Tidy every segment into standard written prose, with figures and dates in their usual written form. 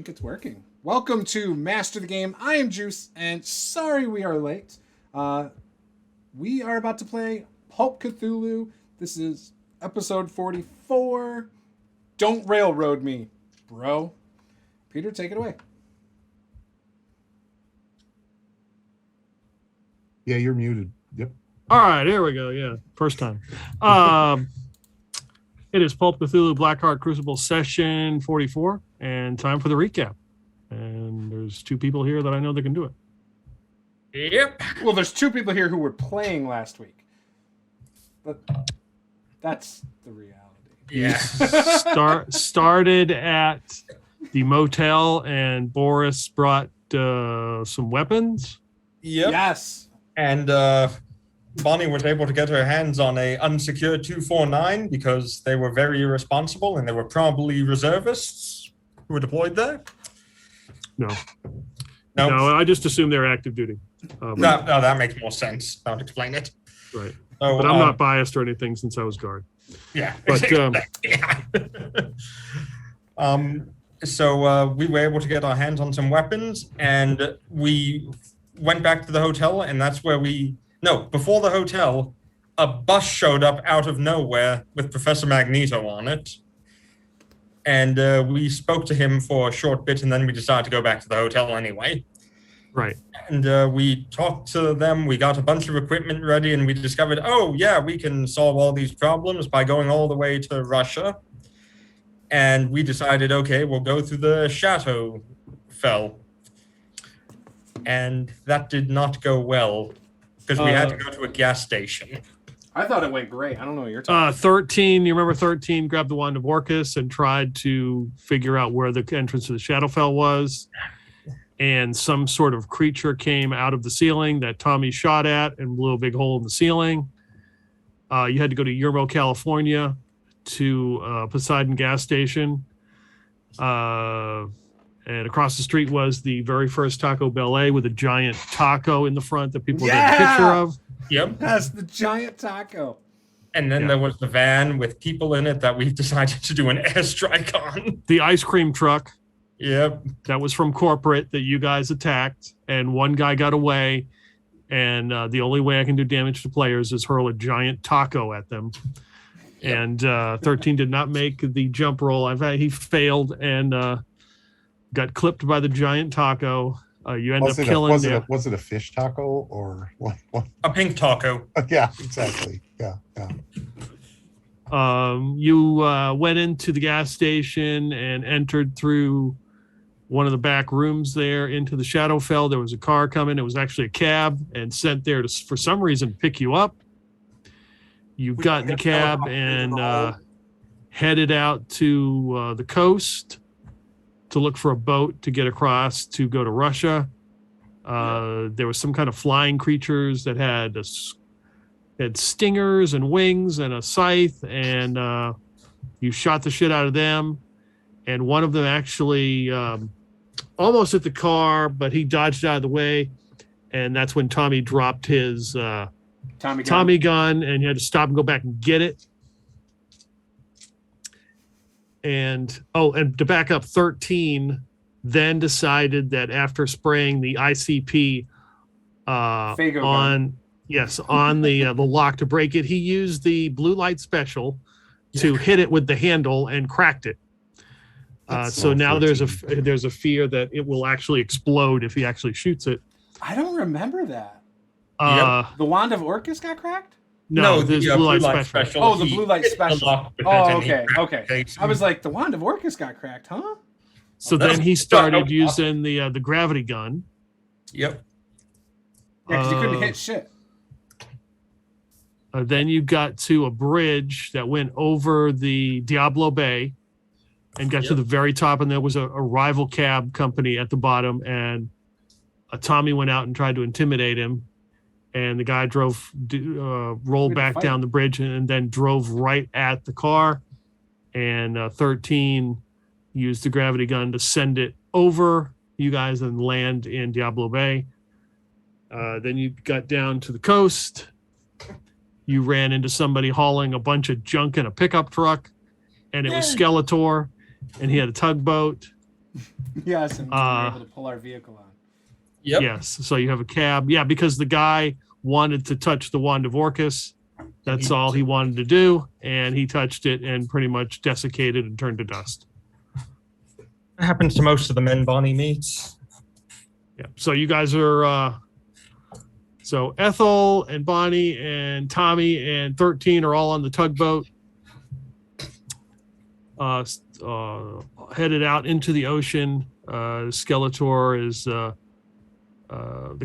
think it's working. Welcome to Master the Game. I am Juice, and sorry we are late. We are about to play Pulp Cthulhu. This is episode 44. Don't railroad me, bro. Peter, take it away. Yeah, you're muted. Yep. All right, here we go. Yeah, first time. It is Pulp Cthulhu Blackheart Crucible session 44, and time for the recap. And there's two people here that I know that can do it. Yep. Well, there's two people here who were playing last week. But that's the reality. Yeah. Started at the motel, and Boris brought some weapons. Yep. Yes. And Bonnie was able to get her hands on a unsecured 249 because they were very irresponsible and they were probably reservists who were deployed there. No, I just assume they're active duty. No, that makes more sense. I'll explain it. Right. So, but I'm not biased or anything since I was guard. Yeah. But so we were able to get our hands on some weapons, and we went back to the hotel, and that's where before the hotel, a bus showed up out of nowhere with Professor Magneto on it. And we spoke to him for a short bit, and then we decided to go back to the hotel anyway. Right. And we talked to them. We got a bunch of equipment ready, and we discovered, we can solve all these problems by going all the way to Russia. And we decided, okay, we'll go through the Chateau Fell. And that did not go well because we had to go to a gas station. I thought it went great. I don't know what you're talking about. 13, you remember 13 grabbed the Wand of Orcus and tried to figure out where the entrance to the Shadowfell was. And some sort of creature came out of the ceiling that Tommy shot at and blew a big hole in the ceiling. You had to go to Yermo, California to Poseidon gas station. And across the street was the very first Taco Bel Air with a giant taco in the front that people get a picture of. Yep. That's the giant taco. And then there was the van with people in it that we decided to do an airstrike on. The ice cream truck. Yep. That was from corporate that you guys attacked, and one guy got away. And the only way I can do damage to players is hurl a giant taco at them. Yep. And 13 did not make the jump roll. He failed and got clipped by the giant taco. You end up killing. Was it a fish taco or what? A pink taco. Yeah, exactly. Yeah. You went into the gas station and entered through one of the back rooms there into the Shadowfell. There was a car coming. It was actually a cab and sent there to, for some reason, pick you up. You got in the cab and headed out to the coast to look for a boat to get across to go to Russia. There was some kind of flying creatures that had stingers and wings and a scythe, and you shot the shit out of them. And one of them actually almost hit the car, but he dodged out of the way. And that's when Tommy dropped his Tommy gun, and you had to stop and go back and get it. And to back up, 13 then decided that after spraying the ICP on the lock to break it, he used the blue light special to hit it with the handle and cracked it. So now there's a fear that it will actually explode if he actually shoots it. I don't remember that. The Wand of Orcus got cracked? No, the blue light special. Oh, the blue light special. Oh, okay. I was like, the Wand of Orcus got cracked, huh? So then he started using the gravity gun. Yep. Yeah, because he couldn't hit shit. Then you got to a bridge that went over the Diablo Bay and got to the very top, and there was a rival cab company at the bottom, and Tommy went out and tried to intimidate him. And the guy rolled back down the bridge and then drove right at the car. And 13 used the gravity gun to send it over you guys and land in Diablo Bay. Then you got down to the coast. You ran into somebody hauling a bunch of junk in a pickup truck, and it was Skeletor, and he had a tugboat. Yes, and we were able to pull our vehicle on. Yep. Yes. So you have a cab. Yeah, because the guy wanted to touch the wand of Orcus. That's all he wanted to do. And he touched it and pretty much desiccated and turned to dust. It happens to most of the men Bonnie meets. Yeah. So you guys are so Ethel and Bonnie and Tommy and 13 are all on the tugboat. Headed out into the ocean. Skeletor is the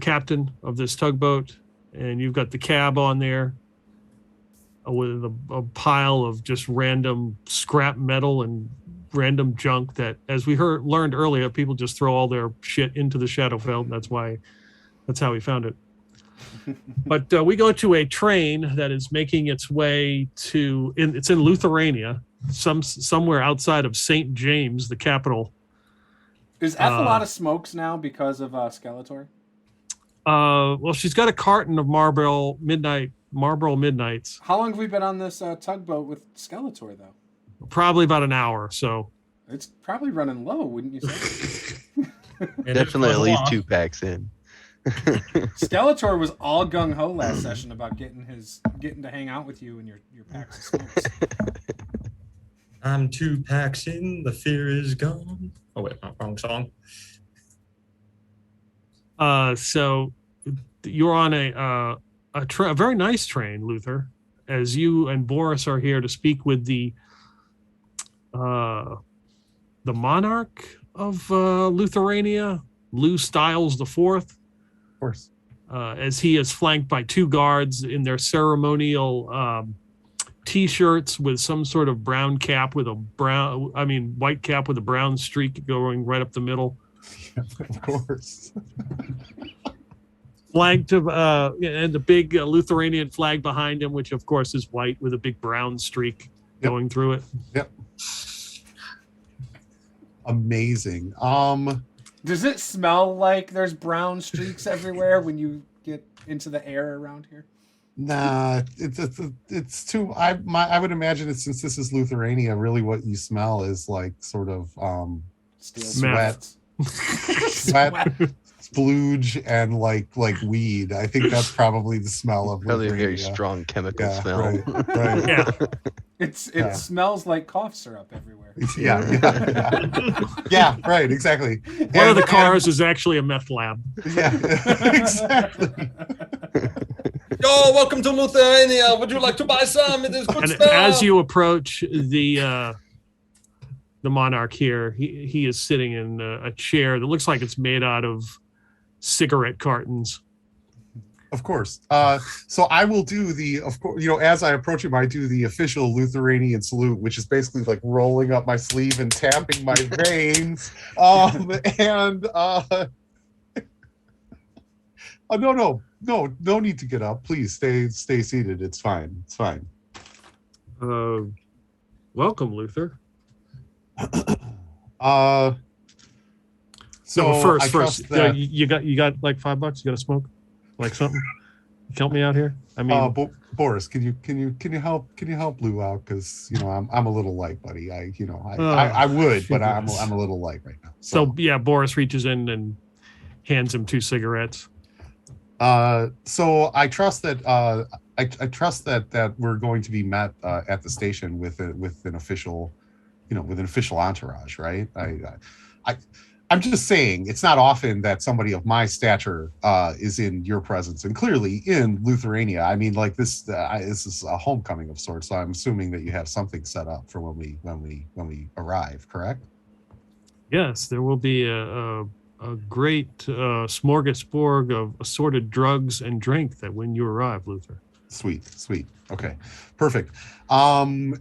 captain of this tugboat, and you've got the cab on there with a pile of just random scrap metal and random junk that, as we learned earlier, people just throw all their shit into the Shadowfell. That's how we found it. But we go to a train that is making its way it's in Lithuania, somewhere outside of St. James, the capital. Is Ethel out of smokes now because of Skeletor? Well, she's got a carton of Marlboro Midnights. How long have we been on this tugboat with Skeletor, though? Probably about an hour. So it's probably running low, wouldn't you say? Definitely at least 2 packs in. Skeletor was all gung ho last session about getting to hang out with you and your packs of smokes. I'm 2 packs in, the fear is gone. Oh wait, wrong song. So you're on a very nice train, Luther, as you and Boris are here to speak with the monarch of Lithuania, Lou Styles IV. Of course. As he is flanked by 2 guards in their ceremonial T-shirts with some sort of white cap with a brown streak going right up the middle. Of course. Flanked of and the big Lithuanian flag behind him, which of course is white with a big brown streak going through it. Yep. Amazing. Does it smell like there's brown streaks everywhere when you get into the air around here? Nah, it's too. I would imagine since this is Lithuania, really what you smell is like sort of sweat, splooge, and like weed. I think that's probably the smell of Probably a Lithuania. very strong chemical smell. Right. Yeah. It smells like cough syrup everywhere. Yeah, right, exactly. One of the cars is actually a meth lab. Yeah, exactly. Yo, welcome to Lithuania. Would you like to buy some? It is good And stuff. as you approach the monarch here, he is sitting in a chair that looks like it's made out of cigarette cartons. Of course. So I will do as I approach him, I do the official Lithuanian salute, which is basically like rolling up my sleeve and tapping my veins. No need to get up. Please stay seated. It's fine. Welcome, Luther. First, you got like $5? You got to smoke, like something? Help me out here. I mean, Boris, can you help Lou out? Because I'm a little light, buddy. I would, but I'm a little light right now. So yeah, Boris reaches in and hands him 2 cigarettes. So I trust that that we're going to be met at the station with an official, with an official entourage, right? I'm just saying it's not often that somebody of my stature is in your presence, and clearly in Lithuania. I mean, like this is a homecoming of sorts. So I'm assuming that you have something set up for when we arrive, correct? Yes, there will be a great smorgasbord of assorted drugs and drink that when you arrive, Luther. Sweet. Okay, perfect. And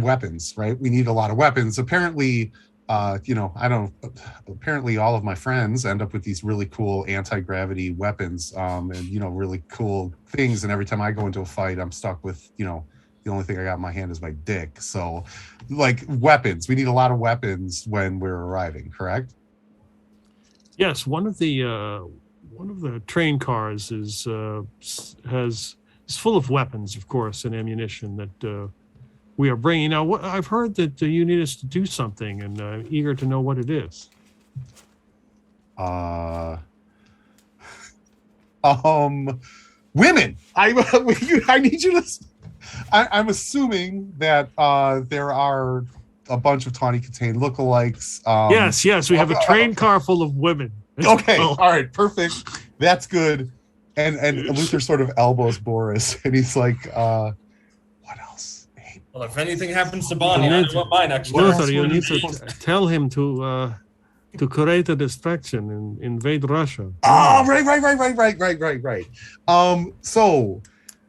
weapons, right? We need a lot of weapons. Apparently, apparently all of my friends end up with these really cool anti-gravity weapons, and really cool things. And every time I go into a fight, I'm stuck with, the only thing I got in my hand is my dick. So, like, weapons. We need a lot of weapons when we're arriving, correct? Yes, one of the train cars is full of weapons, of course, and ammunition that we are bringing. Now, what I've heard that you need us to do something, and I'm eager to know what it is. Women. I need you to. I'm assuming that there are a bunch of Tawny Katane lookalikes. Yes, we have a train car full of women. Okay, all right, perfect. That's good. And Luther sort of elbows Boris, and he's like, "What else?" Hey, Well, if anything happens to Bonnie, I know what my next step Luther, is. you need to tell him to create a distraction and invade Russia. Oh, right. So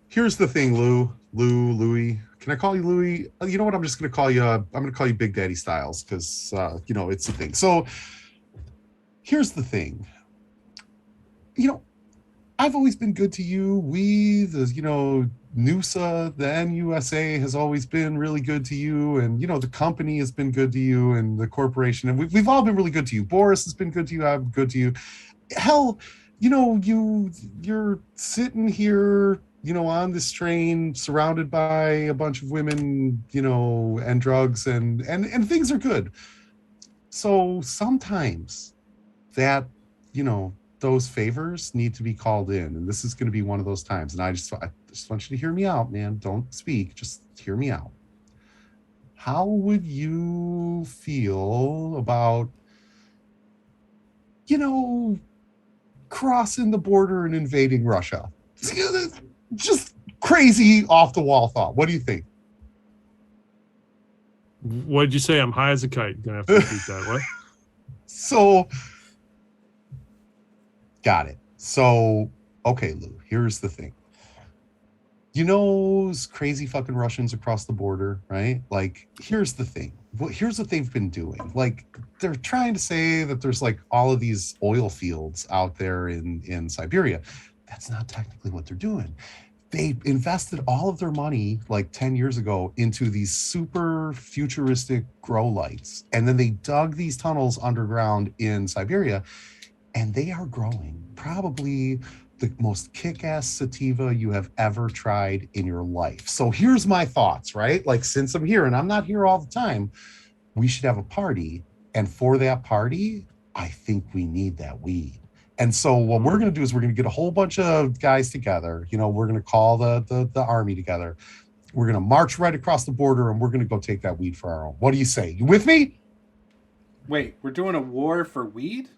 here's the thing, Louis. Can I call you Louis? You know what? I'm just gonna call you. I'm gonna call you Big Daddy Styles because it's the thing. So here's the thing. I've always been good to you. NUSA, the NUSA has always been really good to you, and the company has been good to you, and the corporation, and we've all been really good to you. Boris has been good to you. I've been good to you. Hell, you're sitting here, on this train, surrounded by a bunch of women, and drugs, and things are good. So sometimes that, those favors need to be called in, and this is going to be one of those times. And I just want you to hear me out, man. Don't speak, just hear me out. How would you feel about crossing the border and invading Russia? Just crazy off the wall thought. What do you think? What did you say? I'm high as a kite. You're gonna have to repeat that. What? So got it. So, okay, Lou, here's the thing. Those crazy fucking Russians across the border, right? Like, here's the thing. Here's what they've been doing. Like, they're trying to say that there's like all of these oil fields out there in Siberia. That's not technically what they're doing. They invested all of their money like 10 years ago into these super futuristic grow lights. And then they dug these tunnels underground in Siberia. And they are growing probably the most kick-ass sativa you have ever tried in your life. So here's my thoughts, right? Like, since I'm here and I'm not here all the time, we should have a party. And for that party, I think we need that weed. And so what we're going to do is we're going to get a whole bunch of guys together. We're going to call the army together. We're going to march right across the border, and we're going to go take that weed for our own. What do you say? You with me? Wait, we're doing a war for weed?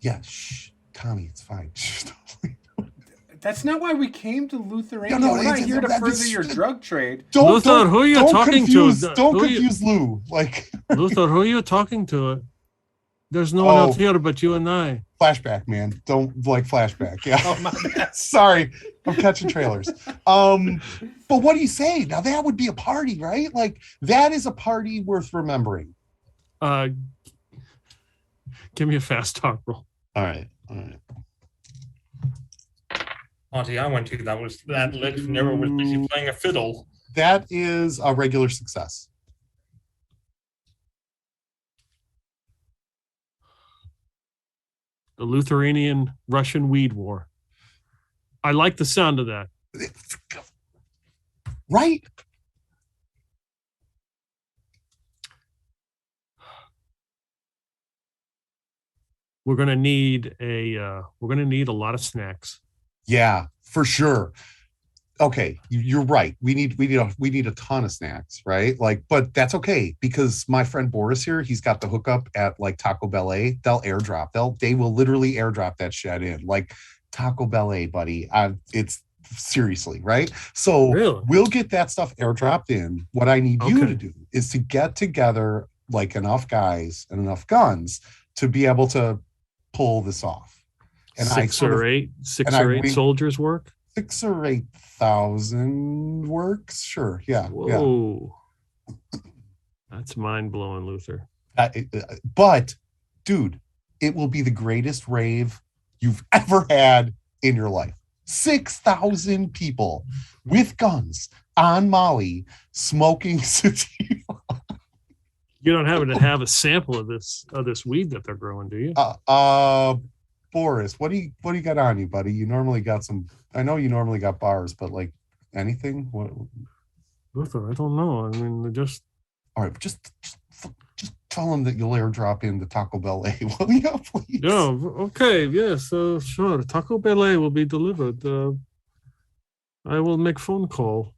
Yeah, shh, Tommy, it's fine. That's not why we came to Lithuania. No, we're not here to further your drug trade. Luther, who are you talking to? Don't confuse Lou. Like, Luther, who are you talking to? There's no one else here but you and I. Flashback, man. Don't like flashback. Yeah. Oh, my bad. Sorry, I'm catching trailers. But what do you say? Now that would be a party, right? Like, that is a party worth remembering. Give me a fast talk roll. All right. Party I went to, that lit Nero was busy playing a fiddle. That is a regular success. The Lithuanian-Russian weed war. I like the sound of that. Right? We're gonna need a lot of snacks. Yeah, for sure. Okay, you're right. We need a ton of snacks, right? Like, but that's okay because my friend Boris here, he's got the hookup at like Taco Bell A. They'll airdrop. They will literally airdrop that shit in. Like, Taco Bell A, buddy. It's seriously, right? So really? We'll get that stuff airdropped in. What I need you to do is to get together like enough guys and enough guns to be able to pull this off. And six or eight soldiers work. 6,000 or 8,000 works, sure. Yeah. Whoa, yeah. That's mind blowing, Luther. But, dude, it will be the greatest rave you've ever had in your life. 6,000 people with guns on Molly smoking sativa. You don't happen to have a sample of this weed that they're growing, do you? Boris, what do you got on you, buddy? You normally got some. I know you normally got bars, but like anything? What? Luther, I don't know. I mean, they just. All right, just tell him that you'll airdrop in the Taco Bell A, will you, please? No, okay, yes, sure. Taco Bell A will be delivered. I will make phone call.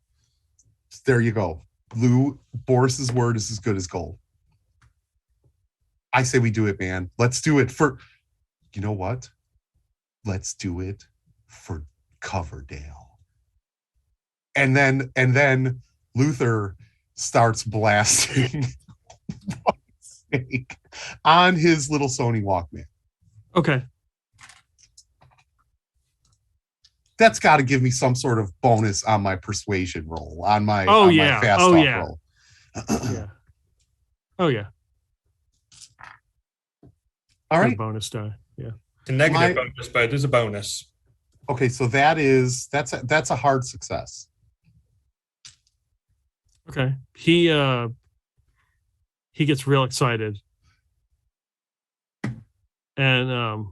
There you go. Lou, Boris's word is as good as gold. I say we do it, man. Let's do it for, you know what? Let's do it for Coverdale. And then Luther starts blasting on his little Sony Walkman. Okay. That's got to give me some sort of bonus on my persuasion roll, on my my fast talk roll. Yeah. Oh yeah. All right. Good bonus die. Yeah. It's a negative bonus, but it is a bonus. Okay, so that's a hard success. Okay. He gets real excited. And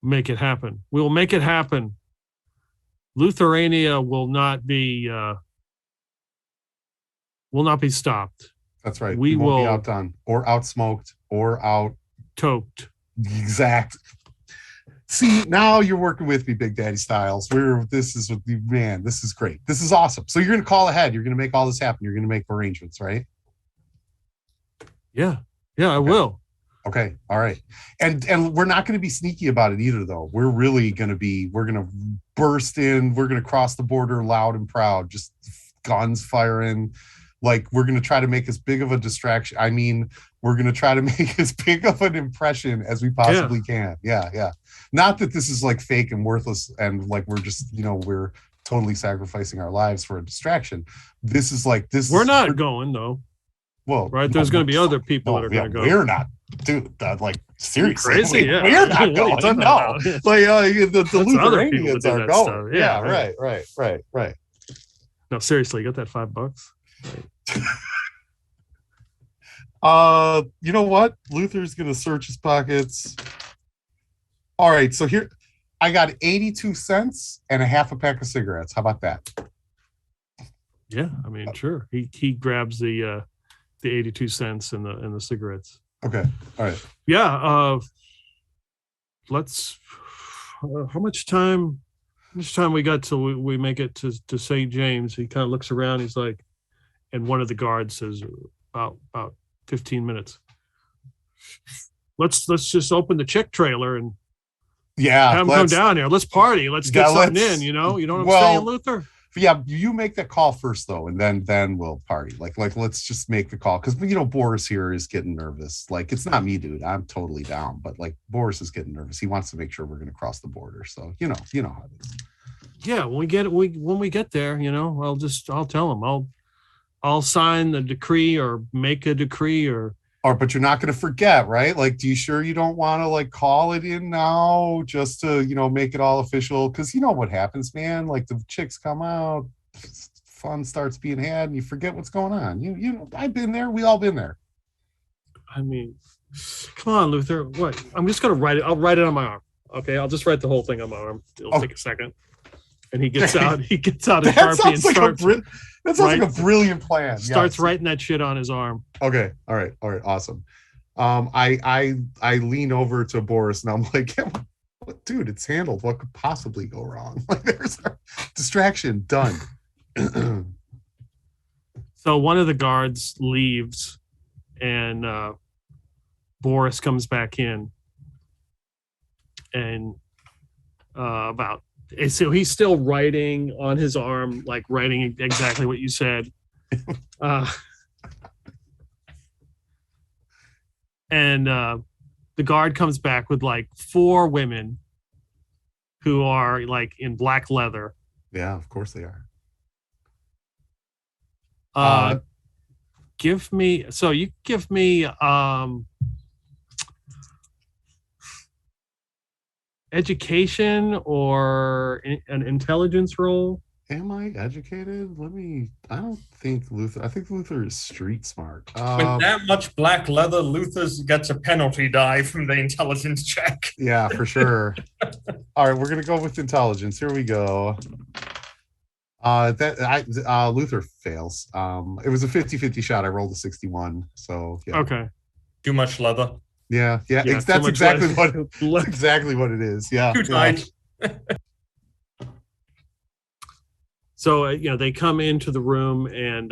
make it happen. We will make it happen. Lithuania will not be stopped. That's right. We won't will be outdone or outsmoked or out toked. Exact. See, now you're working with me, Big Daddy Styles. This is great. This is awesome. So you're gonna call ahead. You're gonna make all this happen. You're gonna make arrangements, right? Yeah, I will. Okay, all right. And we're not going to be sneaky about it either, though. We're going to burst in. We're going to cross the border loud and proud, just guns firing. Like, we're going to try to make as big of a distraction. I mean, we're going to try to make as big of an impression as we possibly can. Yeah. Not that this is like fake and worthless and like we're just, we're totally sacrificing our lives for a distraction. This is like this. We're not going, though. Well, right. There's going to be other people that are going to go. We're not, dude. Like seriously, crazy. Yeah. We're not going. No, like the Lithuanians are going. Yeah, right. No, seriously, you got that $5. Right. You know what? Luther's going to search his pockets. All right, so here I got 82 cents and a half a pack of cigarettes. How about that? Yeah, I mean, sure. He grabs the 82 cents and the cigarettes. Okay. All right. Yeah. Let's. How much time we got till we make it to St. James? He kind of looks around. He's like, and one of the guards says about 15 minutes. Let's just open the chick trailer and have them come down here. Let's party. Let's get something in. You know what I'm saying, Luther? Yeah, you make that call first though, and then we'll party. Like let's just make the call because Boris here is getting nervous. Like it's not me, dude. I'm totally down, but like Boris is getting nervous. He wants to make sure we're going to cross the border. So you know how it is. Yeah, when we get there, I'll tell him. I'll sign the decree or make a decree or. But you're not going to forget, right? Like, do you sure you don't want to like call it in now just to, make it all official? Because you know what happens, man. Like the chicks come out, fun starts being had, and you forget what's going on. I've been there. We all been there. I mean, come on, Luther. What? I'm just going to write it. I'll write it on my arm. Okay, I'll just write the whole thing on my arm. It'll take a second. And he gets out. He gets out a Sharpie and starts. That sounds like a brilliant plan. Starts writing that shit on his arm. Okay. All right. Awesome. I lean over to Boris and I'm like, dude, it's handled. What could possibly go wrong? Like, there's a distraction. Done. So one of the guards leaves, and Boris comes back in, and so he's still writing on his arm, like writing exactly what you said. And the guard comes back with like 4 women who are like in black leather. Yeah, of course they are. Give me education or an intelligence roll. Am I educated? I don't think Luther. I think Luther is street smart. With that much black leather, Luther gets a penalty die from the intelligence check. Yeah, for sure. All right, we're going to go with intelligence. Here we go. Luther fails. It was a 50-50 shot. I rolled a 61. So yeah. Okay. Too much leather. Yeah. Yeah, That's exactly leather. that's exactly what it is. Yeah. Too tight. So they come into the room, and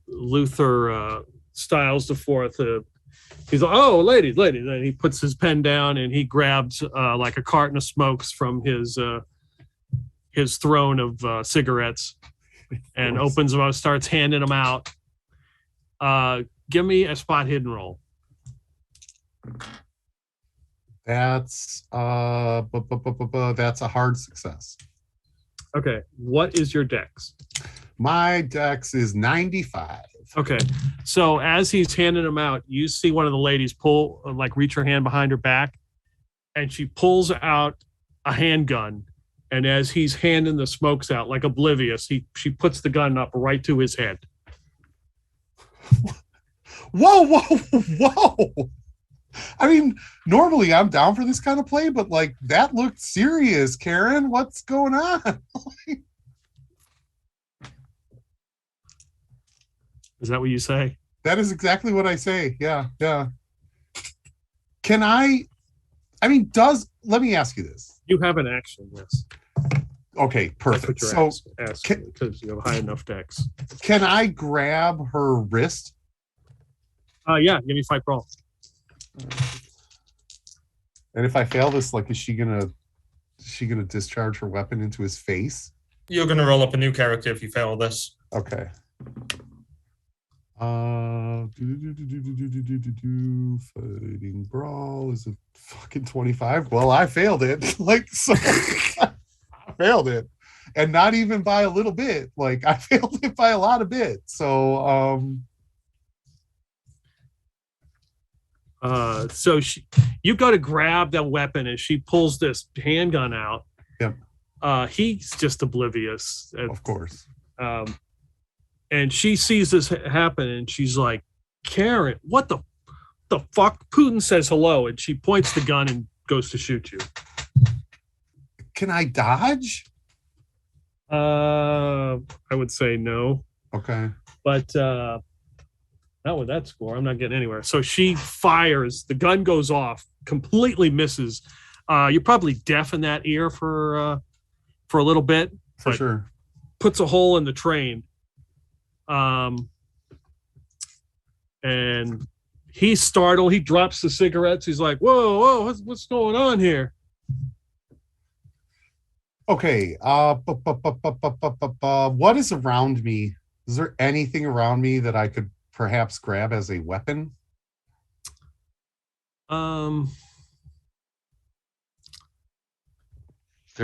Luther styles the fourth. He's like, "Oh, ladies," and he puts his pen down and he grabs like a carton of smokes from his throne of cigarettes and opens them up, starts handing them out. Give me a spot hidden roll. That's that's a hard success. Okay, what is your dex? My dex is 95. Okay, so as he's handing them out, you see one of the ladies reach her hand behind her back, and she pulls out a handgun. And as he's handing the smokes out, like oblivious, she puts the gun up right to his head. Whoa. I mean, normally I'm down for this kind of play, but like that looked serious, Karen. What's going on? Is that what you say? That is exactly what I say. Yeah. Can I mean, let me ask you this. You have an action, yes. Okay, perfect. That's what you're So asking because you have high enough dex. can I grab her wrist? Yeah, give me fight brawl. And if I fail this, like, is she gonna discharge her weapon into his face? You're going to roll up a new character if you fail this. Okay. Fighting brawl is a fucking 25. Well, I failed it. Like, so I failed it, and not even by a little bit. Like, I failed it by a lot of bits. So, so you go to grab that weapon, and she pulls this handgun out. Yep. He's just oblivious. Of course. And she sees this happen, and she's like, "Karen, what the fuck?" Putin says hello, and she points the gun and goes to shoot you. Can I dodge? I would say no. Okay. But not with that score. I'm not getting anywhere. So she fires. The gun goes off, completely misses. You're probably deaf in that ear for a little bit. For sure. Puts a hole in the train. And he's startled. He drops the cigarettes. He's like, whoa, what's going on here? Okay. What is around me? Is there anything around me that I could perhaps grab as a weapon? They're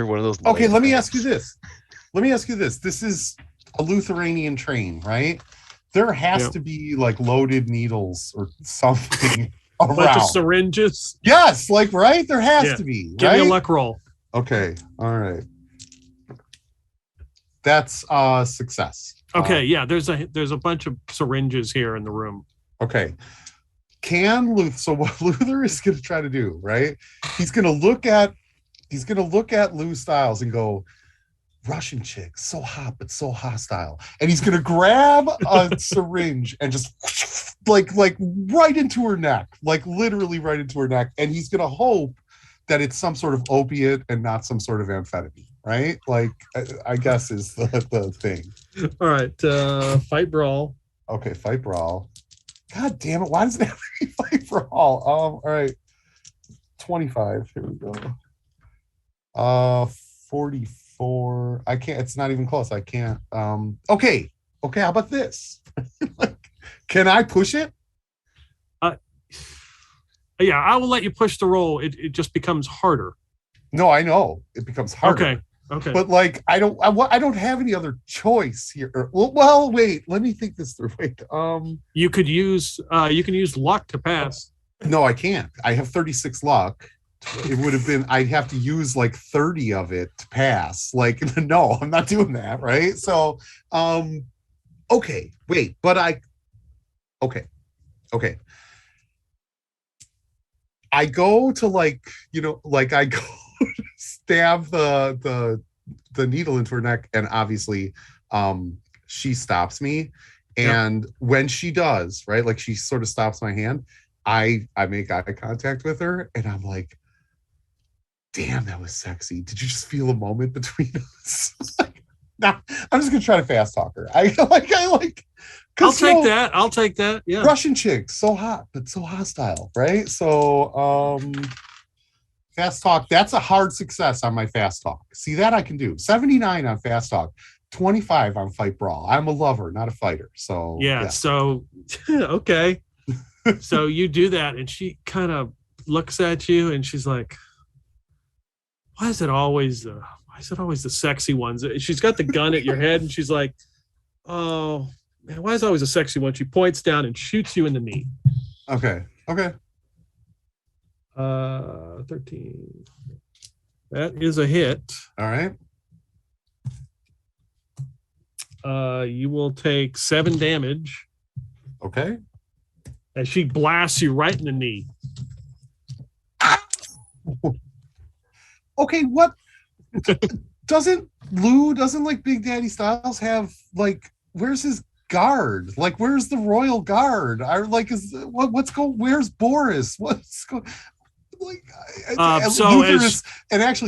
one of those. Okay, let me ask you this. This is a Lithuanian train, right? There has to be like loaded needles or something around. Bunch of syringes. Yes, like, right? There has to be. Give right? me a luck roll. Okay, all right. That's success. Okay, there's a bunch of syringes here in the room. Okay. So what Luther is going to try to do, right? He's going to look at Lou Styles and go, "Russian chick, so hot but so hostile," and he's going to grab a syringe and just like right into her neck, like literally right into her neck, and he's going to hope that it's some sort of opiate and not some sort of amphetamine, right? Like, I guess is the thing. All right, fight brawl. Okay, fight brawl. God damn it! Why does it have to be fight brawl? All right, 25. Here we go. 44. I can't. It's not even close. I can't. Okay. How about this? Can I push it? Yeah, I will let you push the roll. It just becomes harder. No, I know it becomes harder. Okay. But like, I don't have any other choice here. Well, wait. Let me think this through. Wait. You can use luck to pass. No, I can't. I have 36 luck. It would have been, I'd have to use like 30 of it to pass. Like, no, I'm not doing that, right? So, okay, wait, but okay. I go to I go to stab the the needle into her neck, and obviously she stops me. And when she does, right, like she sort of stops my hand, I make eye contact with her, and I'm like, damn, that was sexy. Did you just feel a moment between us? Nah, I'm just gonna try to fast talk her. I like I'll take that. Yeah. Russian chick, so hot, but so hostile, right? So fast talk, that's a hard success on my fast talk. See, that I can do. 79 on fast talk, 25 on fight brawl. I'm a lover, not a fighter. So yeah. So okay. So you do that, and she kind of looks at you, and she's like, why is it always the sexy ones? She's got the gun at your head, and she's like, oh man, why is it always a sexy one? She points down and shoots you in the knee. Okay. 13. That is a hit. All right. You will take 7 damage. Okay. As she blasts you right in the knee. Okay, what doesn't like Big Daddy Styles have, like, where's his guard? Like, where's the royal guard? Where's Boris? What's going, like,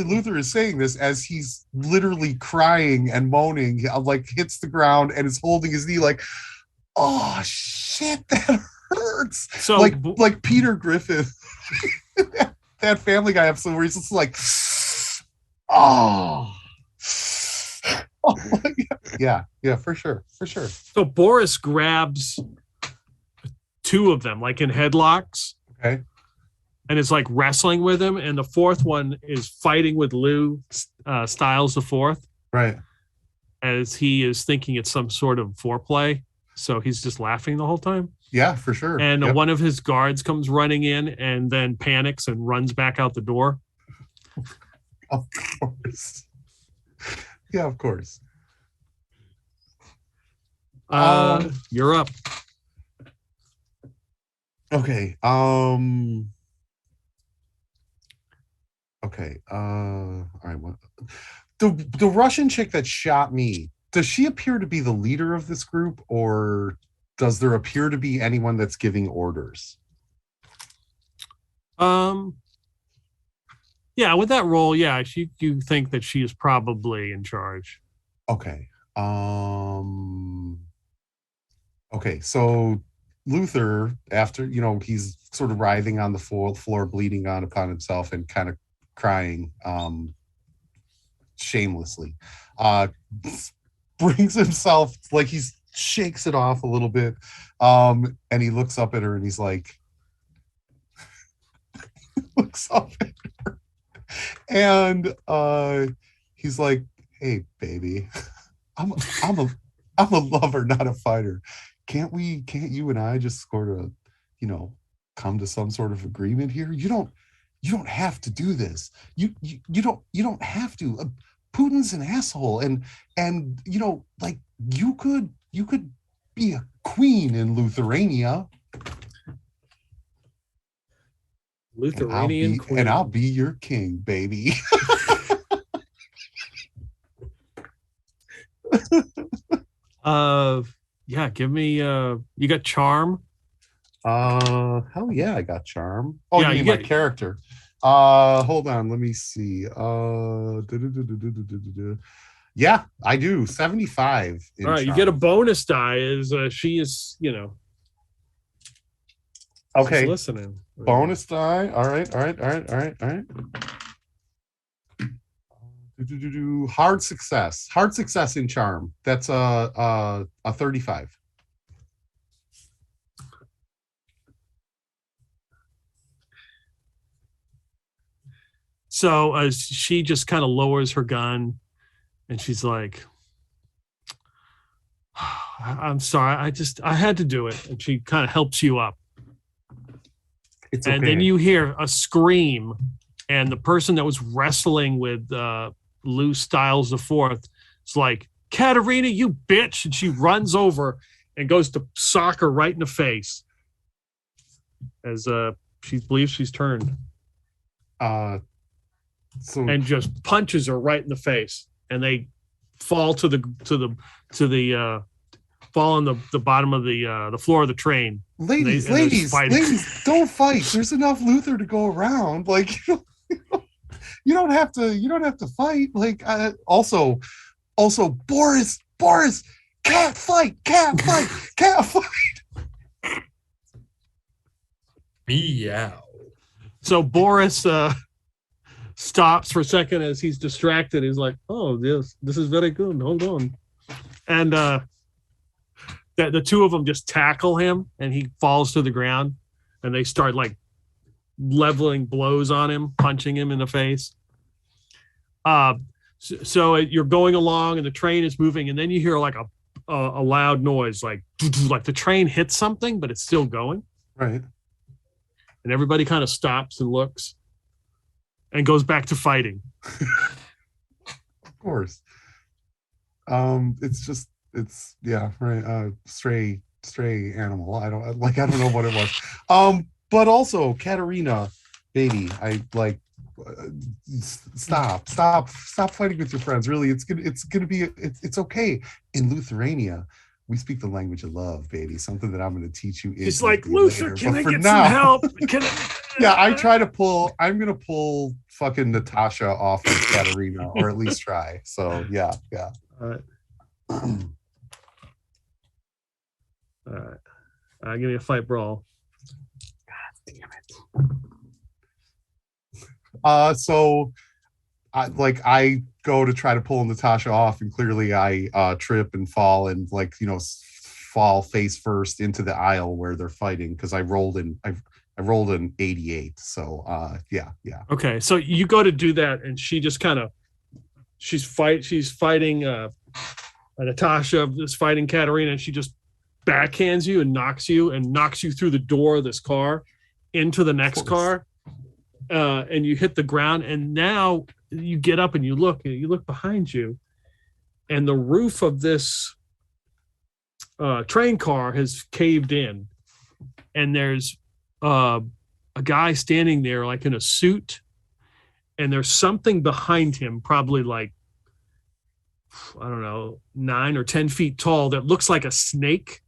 Luther is saying this as he's literally crying and moaning, like hits the ground and is holding his knee like, oh shit, that hurts. So like Peter Griffin, that Family Guy episode where he's just like, oh yeah, for sure. So Boris grabs 2 of them, like in headlocks. Okay. And it's like wrestling with him, and the 4th one is fighting with Lou Styles the 4th. Right. As he is thinking it's some sort of foreplay. So he's just laughing the whole time. Yeah, for sure. And one of his guards comes running in and then panics and runs back out the door. Of course. Yeah, of course. You're up. Okay. Okay. All right. What? The Russian chick that shot me, does she appear to be the leader of this group, or does there appear to be anyone that's giving orders? Yeah, with that role, yeah, you think that she is probably in charge. Okay. Okay, so Luther, after, he's sort of writhing on the floor, bleeding upon himself and kind of crying shamelessly, brings himself, like, he shakes it off a little bit, and he looks up at her and he's like, looks up at her, and he's like, hey baby, I'm a lover, not a fighter. Can't you and I just sort of, come to some sort of agreement here? You don't have to do this. You don't have to. Putin's an asshole, and like, you could be a queen in Lithuania. Lithuanian queen. And I'll be your king, baby. Yeah, give me you got charm? Hell yeah, I got charm. Oh, yeah, you mean my character. Hold on, let me see. Yeah, I do. 75. All right, charm. You get a bonus die as she is, okay, listening. Bonus die. All right. Hard success in charm. That's a 35. So she just kind of lowers her gun, and she's like, I'm sorry, I had to do it. And she kind of helps you up. It's okay. And then you hear a scream, and the person that was wrestling with Lou Styles the 4th is like, Katerina, you bitch. And she runs over and goes to sock her right in the face as she believes she's turned. And just punches her right in the face. and they fall to the fall on the bottom of the floor of the train. Ladies, don't fight. There's enough Luther to go around. Like, you don't have to fight. Like, also, Boris, can't fight. Meow. So Boris stops for a second as he's distracted. He's like, "Oh, this is very good. Hold on," and the two of them just tackle him, and he falls to the ground, and they start like leveling blows on him, punching him in the face. So you're going along, and the train is moving, and then you hear like a loud noise, like the train hits something, but it's still going. Right. And everybody kind of stops and looks and goes back to fighting. Of course. It's right. Stray animal. I don't know what it was. But also Katerina, baby, I like, stop fighting with your friends. Really, it's okay. In Lithuania, we speak the language of love, baby. Something that I'm going to teach you. It's like, Luther, can I get some help? Yeah, I'm going to pull fucking Natasha off of Katerina, or at least try. So yeah. All right. Give me a fight brawl. God damn it. So I go to try to pull Natasha off, and clearly I trip and fall, and fall face first into the aisle where they're fighting, because I rolled an 88. So yeah. Okay, so you go to do that, and she just kind of she's fighting Natasha is fighting Katerina, and she just backhands you and knocks you through the door of this car into the next car, and you hit the ground. And now you get up and you look behind you, and the roof of this train car has caved in, and there's a guy standing there like in a suit, and there's something behind him, probably like, I don't know, 9 or 10 feet tall, that looks like a snake.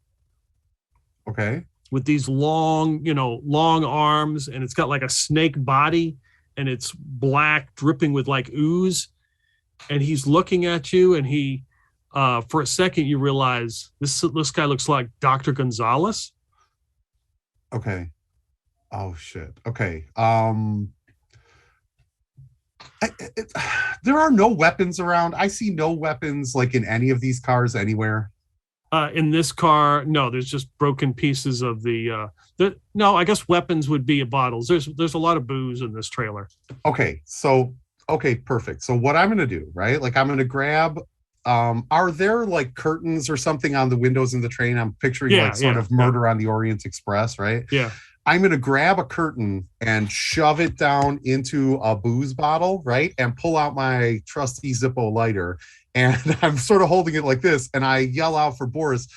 Okay. With these long arms, and it's got like a snake body, and it's black, dripping with like ooze. And he's looking at you, and he, for a second, you realize this guy looks like Dr. Gonzalez. Okay. Oh shit. Okay. There are no weapons around. I see no weapons like in any of these cars anywhere. In this car, no, there's just broken pieces of no, I guess weapons would be bottles. There's a lot of booze in this trailer. Okay, perfect. So what I'm going to do, right? Like, I'm going to grab, are there like curtains or something on the windows in the train? I'm picturing of Murder on the Orient Express, right? Yeah. I'm going to grab a curtain and shove it down into a booze bottle, right? And pull out my trusty Zippo lighter. And I'm sort of holding it like this. And I yell out for Boris,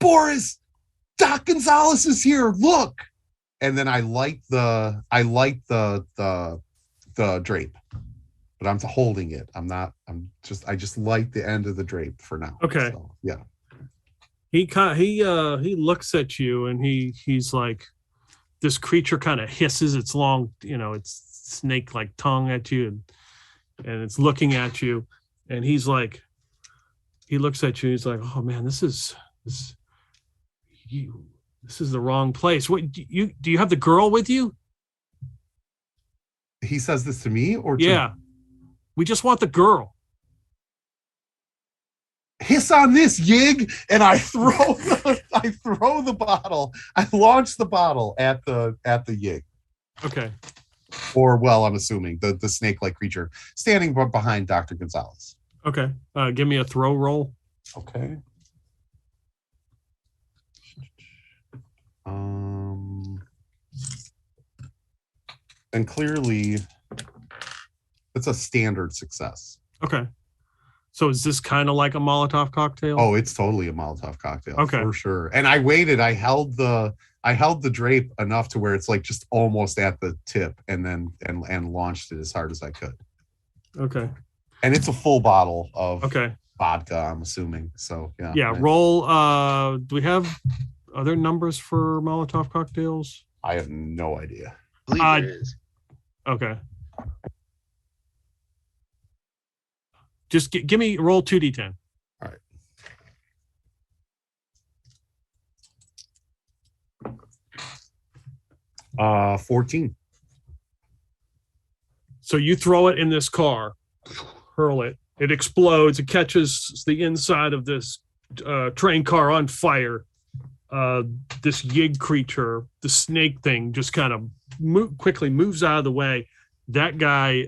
Doc Gonzalez is here. Look. And then I light the drape, but I'm holding it. I just light the end of the drape for now. Okay. So, yeah. He looks at you, and he's like, this creature kind of hisses its long, its snake-like tongue at you, and it's looking at you, and he looks at you, he's like, oh man, this is the wrong place. What do you have the girl with you? He says this to me, or yeah, we just want the girl. Hiss on this, Yig, and I throw the bottle. I launch the bottle at the Yig. Okay. Or, well, I'm assuming the snake-like creature standing behind Dr. Gonzalez. Okay. Give me a throw roll. Okay. And clearly, it's a standard success. Okay. So is this kind of like a Molotov cocktail? Oh, it's totally a Molotov cocktail. Okay. For sure. And I waited. I held the drape enough to where it's like just almost at the tip, and then launched it as hard as I could. Okay. And it's a full bottle of Okay. vodka, I'm assuming. So yeah. Yeah. Roll. Do we have other numbers for Molotov cocktails? I have no idea. I believe there is. Okay. Just give me roll 2d10. All right. 14. So you throw it in this car, hurl it. It explodes. It catches the inside of this train car on fire. This yig creature, the snake thing, just kind of quickly moves out of the way. That guy,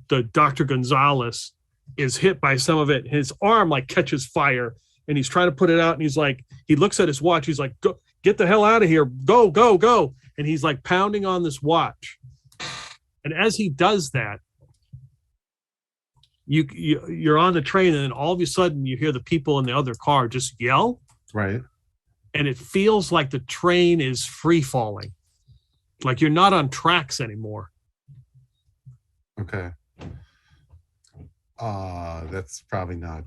the Dr. Gonzalez, is hit by some of it. His arm like catches fire, and he's trying to put it out. And he's like, he looks at his watch. He's like, "Go, get the hell out of here! Go, go, go!" And he's like pounding on this watch. And as he does that, you're on the train, and then all of a sudden you hear the people in the other car just yell. Right. And it feels like the train is free falling, like you're not on tracks anymore. Okay. That's probably not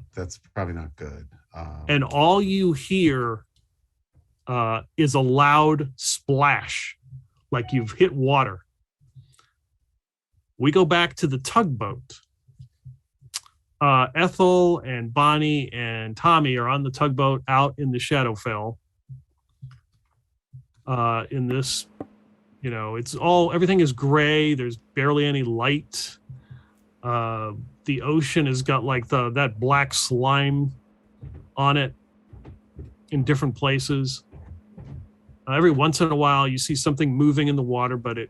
good. And all you hear is a loud splash, like you've hit water. We go back to the tugboat. Ethel and Bonnie and Tommy are on the tugboat out in the Shadowfell. In this, everything is gray. There's barely any light. The ocean has got like that black slime on it in different places. Every once in a while you see something moving in the water, but it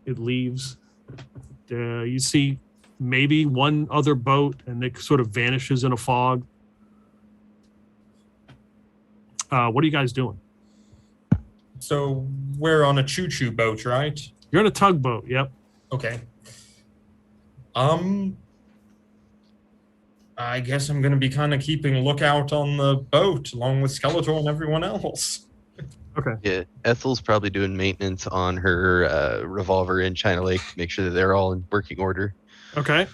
leaves. You see maybe one other boat, and it sort of vanishes in a fog. What are you guys doing? So we're on a choo-choo boat, right? You're on a tugboat. Yep. Okay. I guess I'm going to be kind of keeping a lookout on the boat along with Skeletor and everyone else. Okay. Yeah, Ethel's probably doing maintenance on her revolver in China Lake to make sure that they're all in working order. Okay.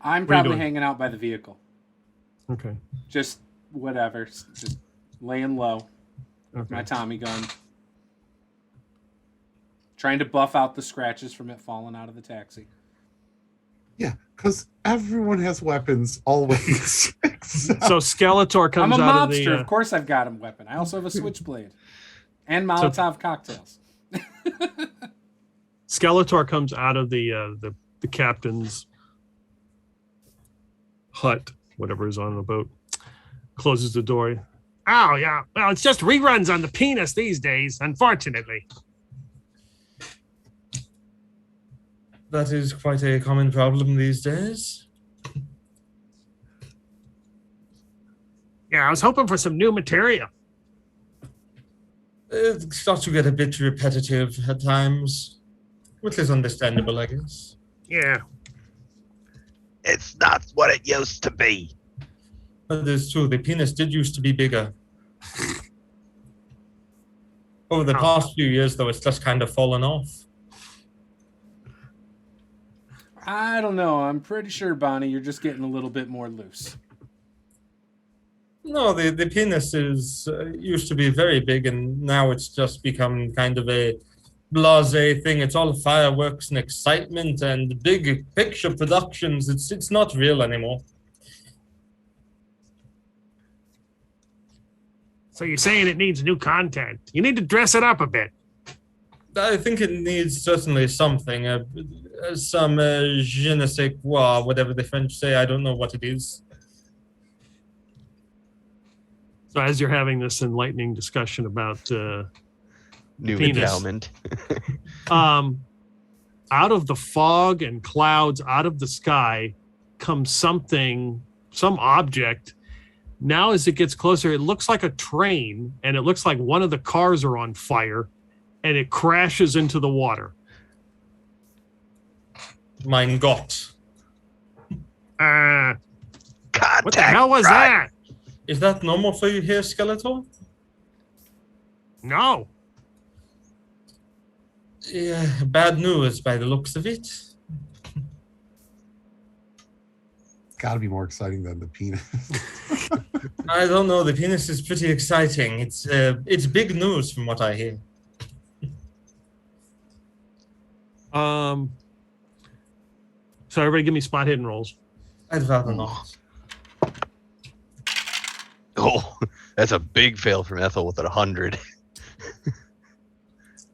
I'm What are you probably doing? hanging out by the vehicle. Okay. Just whatever. Just laying low. Okay. My Tommy gun. Trying to buff out the scratches from it falling out of the taxi. Yeah, because everyone has weapons always. So Skeletor comes I'm a out mobster. of the. Of course I've got a weapon. I also have a switchblade. And Molotov cocktails. Skeletor comes out of the captain's hut, whatever is on the boat, closes the door. Oh, yeah. Well, it's just reruns on the penis these days, unfortunately. That is quite a common problem these days. Yeah, I was hoping for some new material. It starts to get a bit repetitive at times, which is understandable, I guess. Yeah. It's not what it used to be. That is true. The penis did used to be bigger. Over the past few years, though, it's just kind of fallen off. I don't know. I'm pretty sure, Bonnie, you're just getting a little bit more loose. No, the penis used to be very big, and now it's just become kind of a blasé thing. It's all fireworks and excitement and big picture productions. It's not real anymore. So you're saying it needs new content. You need to dress it up a bit. I think it needs certainly something, some je ne sais quoi, whatever the French say. I don't know what it is. So as you're having this enlightening discussion about New penis. endowment. Out of the fog and clouds, out of the sky, comes some object. Now as it gets closer, it looks like a train, and it looks like one of the cars are on fire, and it crashes into the water. Mein Gott. What the hell was that? Is that normal for you here, Skeletor? No. bad news by the looks of it. Got to be more exciting than the penis. I don't know. The penis is pretty exciting. It's big news from what I hear. So everybody give me spot hidden rolls. I'd rather not. Oh, that's a big fail from Ethel with 100.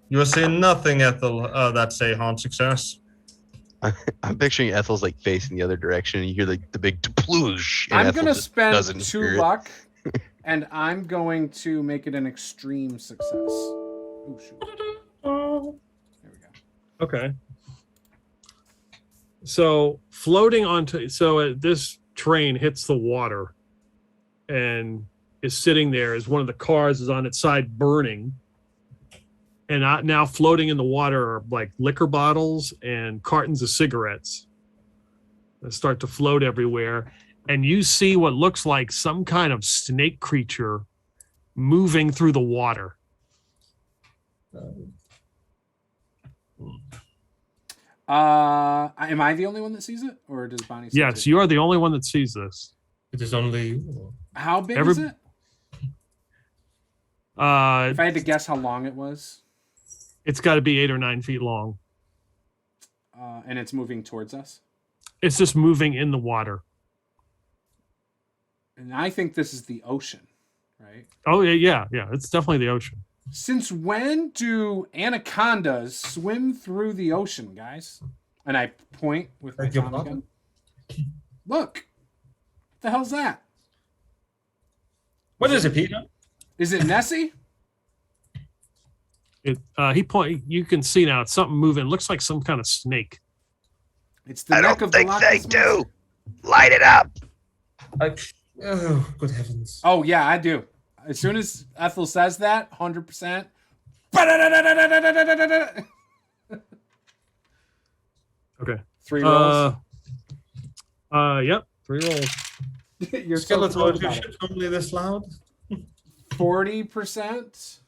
You're saying nothing, Ethel. That's a hard success. I'm picturing Ethel's like facing the other direction, and you hear like the big ploosh. I'm going to spend 2 luck, and I'm going to make it an extreme success. Oh, shoot. There we go. Okay. So floating onto, this train hits the water and is sitting there as one of the cars is on its side burning. And now floating in the water are like liquor bottles and cartons of cigarettes that start to float everywhere. And you see what looks like some kind of snake creature moving through the water. Am I the only one that sees it, or does Bonnie see it? Yes, you are the only one that sees this. It is only you. How big is it? If I had to guess how long it was. It's got to be 8 or 9 feet long. And it's moving towards us. It's just moving in the water. And I think this is the ocean, right? Oh, yeah. It's definitely the ocean. Since when do anacondas swim through the ocean, guys? And I point with my Tommy gun. Look. What the hell's that? What is it, Peter? Is it Nessie? You can see now it's something moving. It looks like some kind of snake. It's the neck of the Loch Ness Monster. Light it up. Oh, good heavens. Oh, yeah, I do. As soon as Ethel says that, 100%. Okay. 3 rolls. Yep. 3 rolls. You're so Skeletor, your shit's normally this loud? 40%.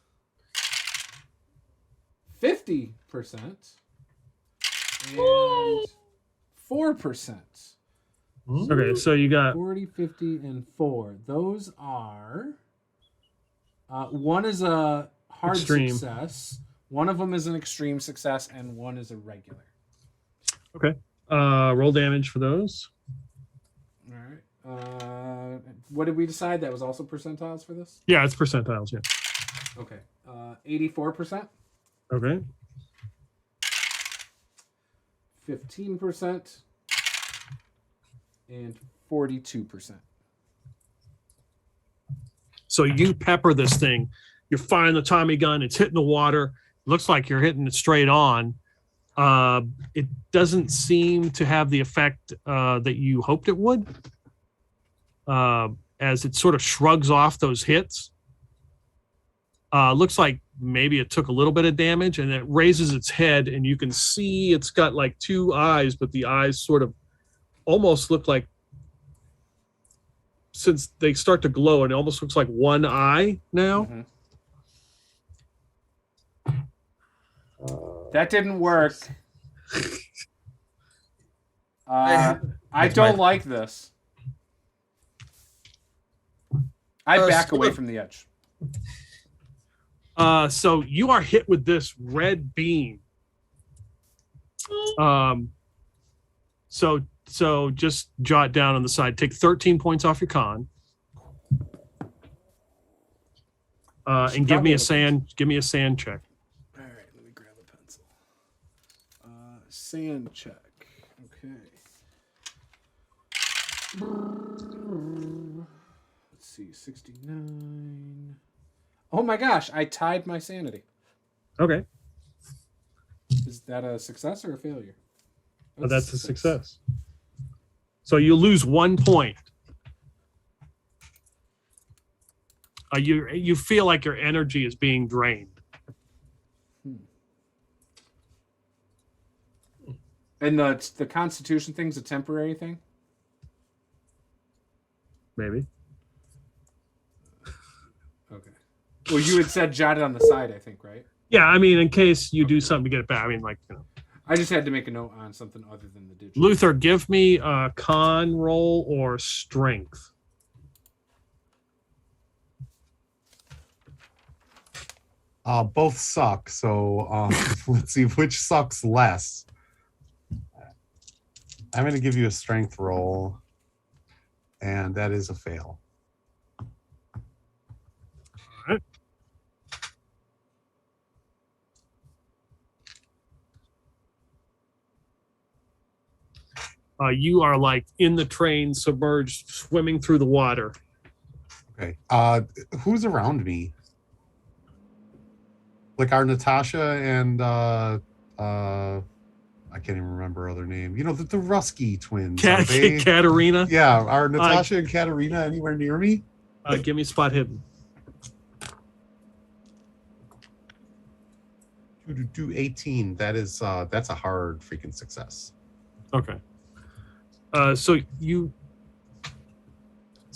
50%. And 4%. Okay, so you got 40, 50, and 4. Those are... one is a hard extreme success. One of them is an extreme success, and one is a regular. Okay. Roll damage for those. All right. What did we decide? That was also percentiles for this? Yeah, it's percentiles, yeah. Okay. 84%. Okay. 15%. And 42%. So you pepper this thing. You're firing the Tommy gun. It's hitting the water. Looks like you're hitting it straight on. It doesn't seem to have the effect that you hoped it would. As it sort of shrugs off those hits. Looks like maybe it took a little bit of damage, and it raises its head, and you can see it's got like 2 eyes, but the eyes sort of almost look like, since they start to glow, and it almost looks like one eye now. Mm-hmm. That didn't work. I don't like this. I back away from the edge. So you are hit with this red beam. So just jot down on the side. Take 13 points off your con. And give me a sand check. All right, let me grab a pencil. Sand check. Okay. Let's see, 69. Oh my gosh, I tied my sanity. Okay. Is that a success or a failure? That's a success. So you lose 1 point. You feel like your energy is being drained. And the Constitution thing's a temporary thing? Maybe. Okay. Well, you had said jotted on the side, I think, right? Yeah, I mean, in case you do something to get it back. I mean, like, I just had to make a note on something other than the digital. Luther, give me a con roll or strength. Both suck. So let's see which sucks less. I'm going to give you a strength roll, and that is a fail. You are like in the train, submerged, swimming through the water. Okay. Who's around me? Like our Natasha and I can't even remember her other name. You know, the Rusky twins. Katerina? Yeah, are Natasha and Katerina anywhere near me? Give me spot hidden. Do 18. That's a hard freaking success. Okay. So you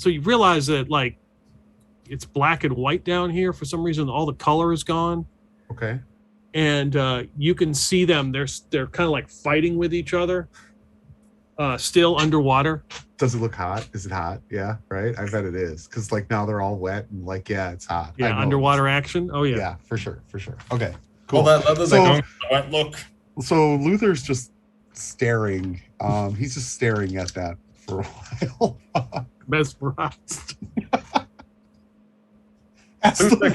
realize that like it's black and white down here for some reason. All the color is gone. Okay. And you can see them. They're kind of like fighting with each other. Still underwater. Does it look hot? Is it hot? Yeah, right. I bet it is because like now they're all wet and like it's hot. Yeah, underwater action. Oh yeah. Yeah, for sure. Okay. Cool. Well, that leather, they're going for the wet look. So Luther's just staring. He's just staring at that for a while. Mesmerized. As the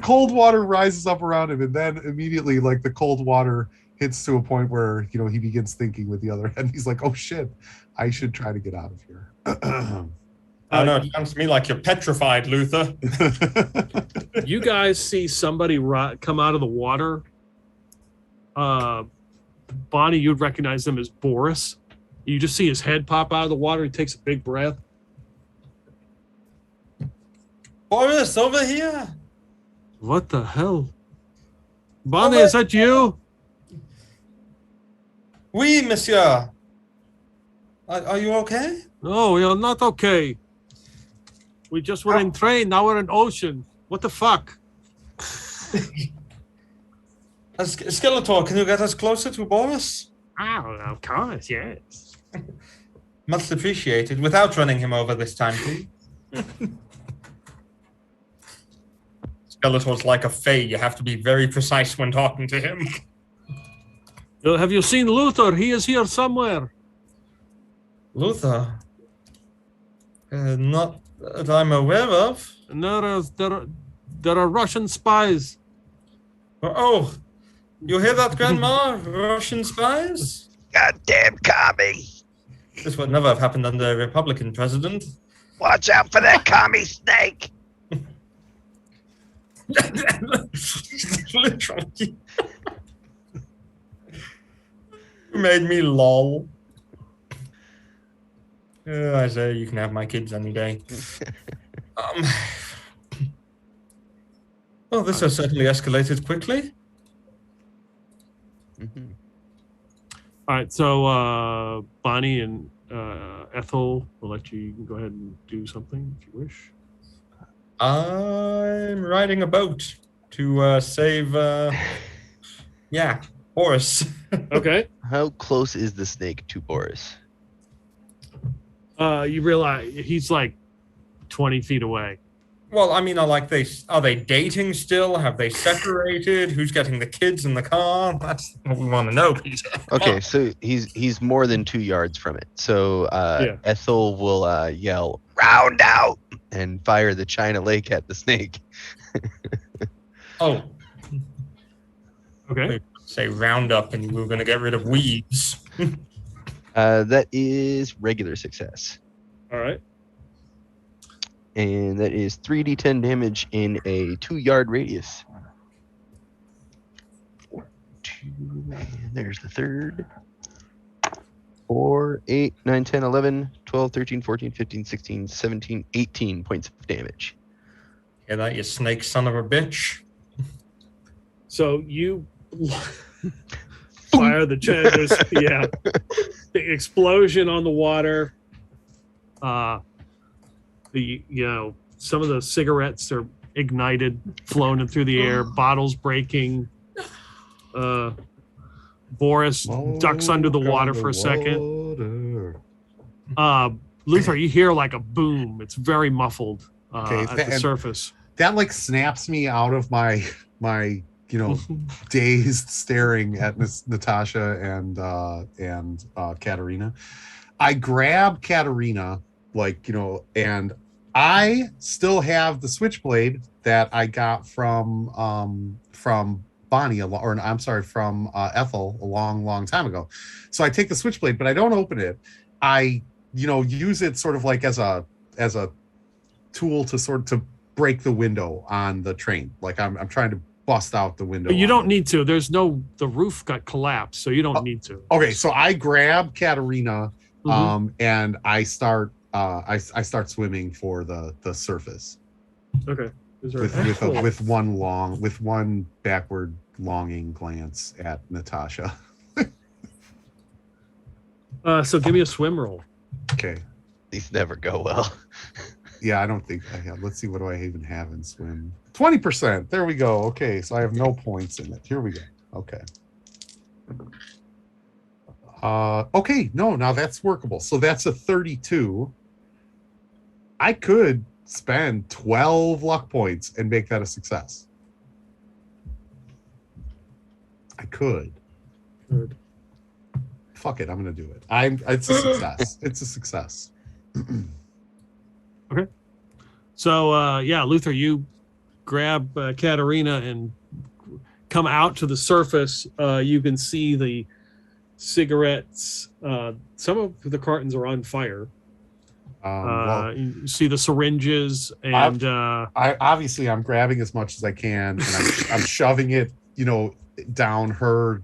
cold water rises up around him, and then immediately like the cold water hits to a point where he begins thinking with the other end. He's like, oh shit, I should try to get out of here. I know, it sounds to me like you're petrified, Luther. You guys see somebody come out of the water. Bonnie, you'd recognize them as Boris. You just see his head pop out of the water. He takes a big breath. Boris, over here. What the hell? Bonnie, is that you? Oui, monsieur. Are you okay? No, you're not okay. We just were in train, now we're in ocean. What the fuck? Skeletor, can you get us closer to Boris? Oh, of course, yes. Much appreciated. Without running him over this time, please. Skeletor's like a fae. You have to be very precise when talking to him. Have you seen Luther? He is here somewhere. Luther? Not that I'm aware of. No, there are Russian spies. Oh, you hear that, Grandma? Russian spies? Goddamn commie. This would never have happened under a Republican president. Watch out for that commie snake. Literally. You made me lol. Isaiah, you can have my kids any day. Well, this has certainly escalated quickly. Mm-hmm. All right, so Bonnie and Ethel, we'll let you go ahead and do something if you wish. I'm riding a boat to save, Boris. Okay. How close is the snake to Boris? You realize he's like 20 feet away. Well, I mean, are they dating still? Have they separated? Who's getting the kids in the car? That's what we want to know, Peter. Okay, so he's more than 2 yards from it. So Ethel will yell, "Round out!" and fire the China Lake at the snake. Oh. Okay. Say round up and we were going to get rid of weeds. That is regular success. All right. And that is 3d10 damage in a 2-yard radius. 2, and there's the third. 4, 8, 9, 10, 11, 12, 13, 14, 15, 16, 17, 18 points of damage. Hear that, you snake son of a bitch? So you fire the the explosion on the water. Some of the cigarettes are ignited, flown through the air, bottles breaking. Boris ducks under the water for a second. Luther, you hear like a boom. It's very muffled at the surface. That like snaps me out of my dazed staring at Natasha and Katerina. I grab Katerina, and I still have the switchblade that I got from Bonnie, from Ethel a long time ago. So I take the switchblade, but I don't open it. I use it sort of like as a tool to break the window on the train. Like I'm trying to bust out the window. But you don't need to. The roof got collapsed, so you don't need to. Okay, so I grab Katerina, and I start swimming for the surface. Okay. With one backward longing glance at Natasha. So give me a swim roll. Okay. These never go well. Yeah, I don't think I have. Let's see, what do I even have in swim? 20%. There we go. Okay, so I have no points in it. Here we go. Okay. Okay, no, now that's workable. So that's a 32. I could spend 12 luck points and make that a success. I could. Good. Fuck it, I'm gonna do it. It's a success. It's a success. Okay. So Luther, you grab Katerina and come out to the surface. You can see the cigarettes. Some of the cartons are on fire. You see the syringes, and I'm grabbing as much as I can, and I'm shoving it, down her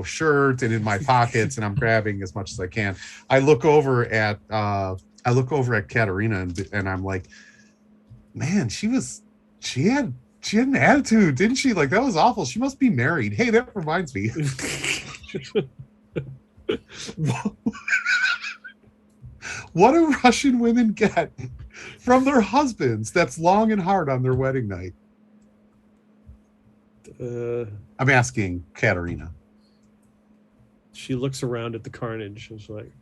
shirt and in my pockets, and I'm grabbing as much as I can. I look over at Katerina and I'm like, man, she had an attitude, didn't she? Like, that was awful. She must be married. Hey, that reminds me. What do Russian women get from their husbands that's long and hard on their wedding night? I'm asking Katerina. She looks around at the carnage. She's like,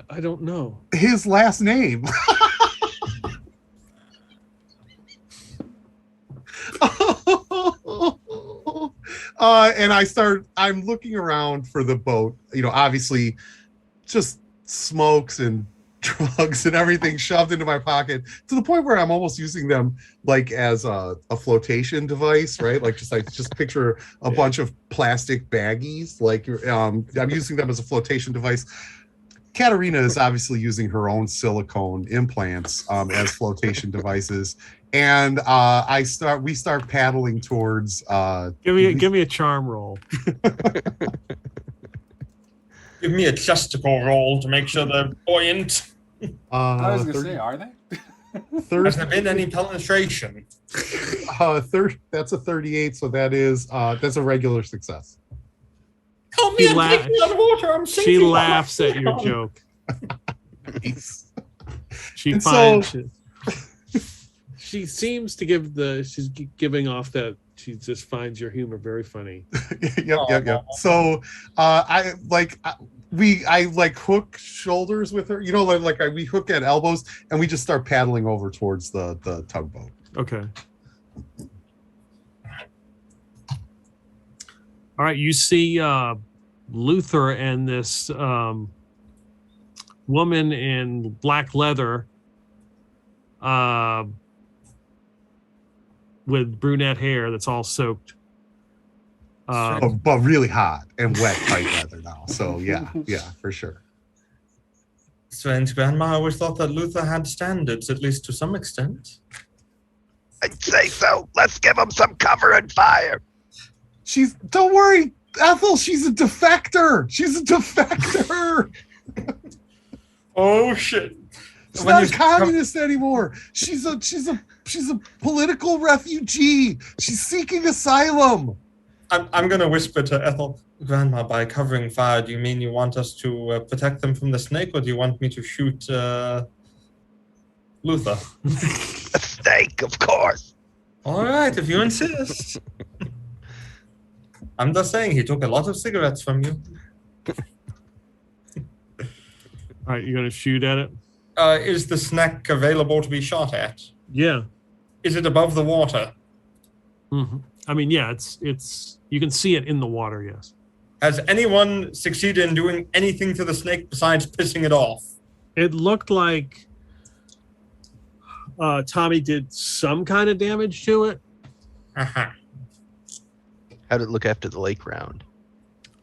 I don't know. His last name. And I'm looking around for the boat, obviously just smokes and drugs and everything shoved into my pocket, to the point where I'm almost using them like as a flotation device, right? Like just picture a bunch of plastic baggies. Like I'm using them as a flotation device. Katerina is obviously using her own silicone implants as flotation devices, and we start paddling towards. Give me a charm roll. Give me a testicle roll to make sure they're buoyant. I was going to say, are they? Has there been any penetration? That's a 38, so that's a regular success. Help me, I'm taking out of water. I'm sinking. She laughs at your joke. Nice. She finds it. She seems to she's giving off that she just finds your humor very funny. Yep. So I hook shoulders with her, we hook at elbows, and we just start paddling over towards the tugboat. Okay. All right, you see Luther and this woman in black leather with brunette hair that's all soaked. But really hot and wet tight leather now. So yeah, for sure. Strange, Grandma. I always thought that Luther had standards, at least to some extent. I'd say so. Let's give him some cover and fire. Don't worry, Ethel, she's a defector. Oh shit. She's not a communist anymore. She's a political refugee. She's seeking asylum. I'm going to whisper to Ethel, Grandma, by covering fire, do you mean you want us to protect them from the snake, or do you want me to shoot Luther? A snake, of course. All right, if you insist. I'm just saying he took a lot of cigarettes from you. All right, you're gonna shoot at it. Is the snack available to be shot at? Yeah. Is it above the water? Mm-hmm. I mean, yeah, it's you can see it in the water. Yes. Has anyone succeeded in doing anything to the snake besides pissing it off? It looked like Tommy did some kind of damage to it. Uh-huh. How'd it look after the lake round?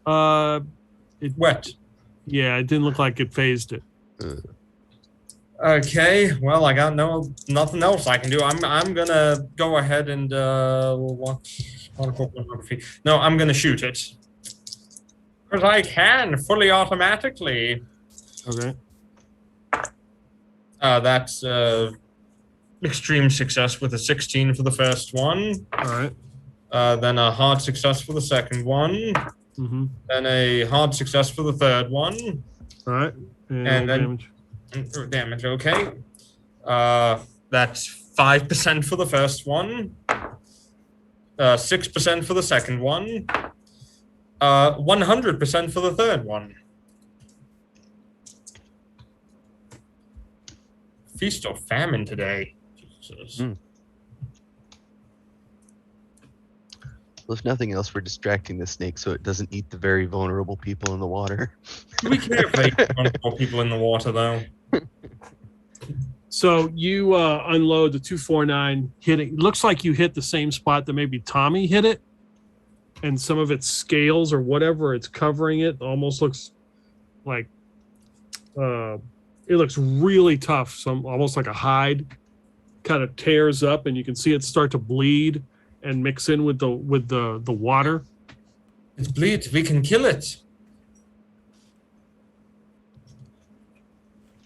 Wet. Yeah, it didn't look like it phased it. Okay, well, I got nothing else I can do. I'm gonna go ahead and watch particle pornography. No, I'm gonna shoot it because I can fully automatically. Okay. That's extreme success with a 16 for the first one. All right. Then a hard success for the second one. Mm-hmm. Then a hard success for the third one. All right. And then damage. Damage, okay. That's 5% for the first one. 6% for the second one. 100% for the third one. Feast or famine today. Jesus. Well, if nothing else, we're distracting the snake so it doesn't eat the very vulnerable people in the water. Do we care if they vulnerable people in the water, though? So you unload the 249, hitting. Looks like you hit the same spot that maybe Tommy hit it, and some of its scales or whatever it's covering it almost looks like it looks really tough. Some almost like a hide, kind of tears up, and you can see it start to bleed and mix in with the water. It bleeds. We can kill it.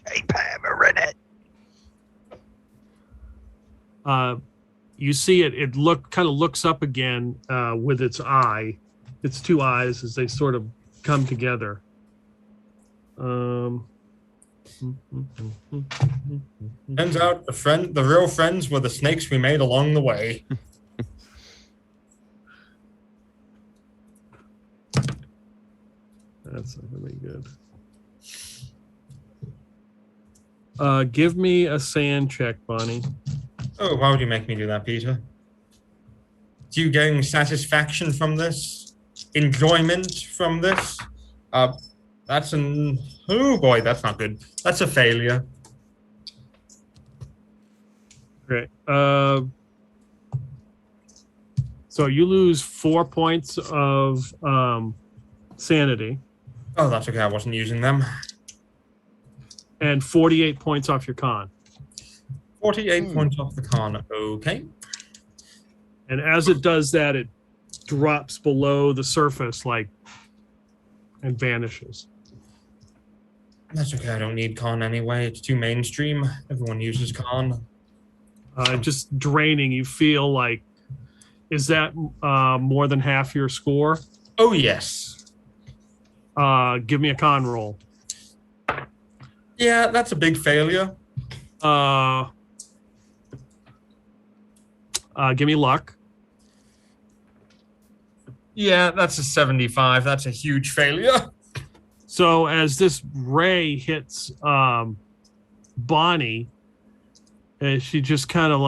Hey, hammer in it. You see it. It looks up again with its eye, its two eyes as they sort of come together. Turns out the real friends were the snakes we made along the way. That's not gonna be good. Give me a sand check, Bonnie. Oh, why would you make me do that, Peter? Do you gain satisfaction from this? Enjoyment from this? That's an... Oh boy, that's not good. That's a failure. Great. So you lose 4 points of sanity. Oh, that's okay. I wasn't using them. And 48 points off your con. 48 points off the con. Okay. And as it does that, it drops below the surface and vanishes. That's okay. I don't need con anyway. It's too mainstream. Everyone uses con. Just draining. You feel like, is that more than half your score? Oh, yes. Give me a con roll. Yeah, that's a big failure. Give me luck. Yeah, that's a 75. That's a huge failure. So as this ray hits Bonnie, she just kind of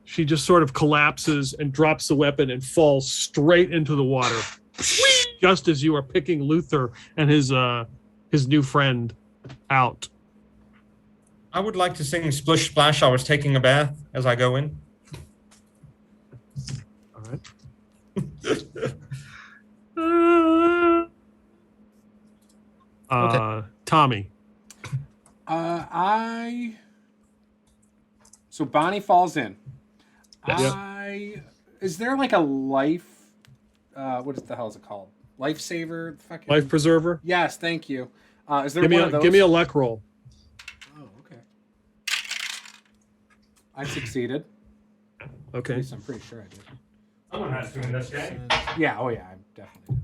she just sort of collapses and drops the weapon and falls straight into the water. Just as you are picking Luther and his new friend out. I would like to sing Splish Splash. I was taking a bath as I go in. All right. Okay. Tommy. So Bonnie falls in. Yes. Is there like a life? What the hell is it called? Lifesaver? Fucking... Life preserver? Yes, thank you. Is there Give me one of those? give me a luck roll. Oh, okay. I succeeded. At Okay. least I'm pretty sure I did. Someone has to in this game. Yeah, oh yeah, I definitely did.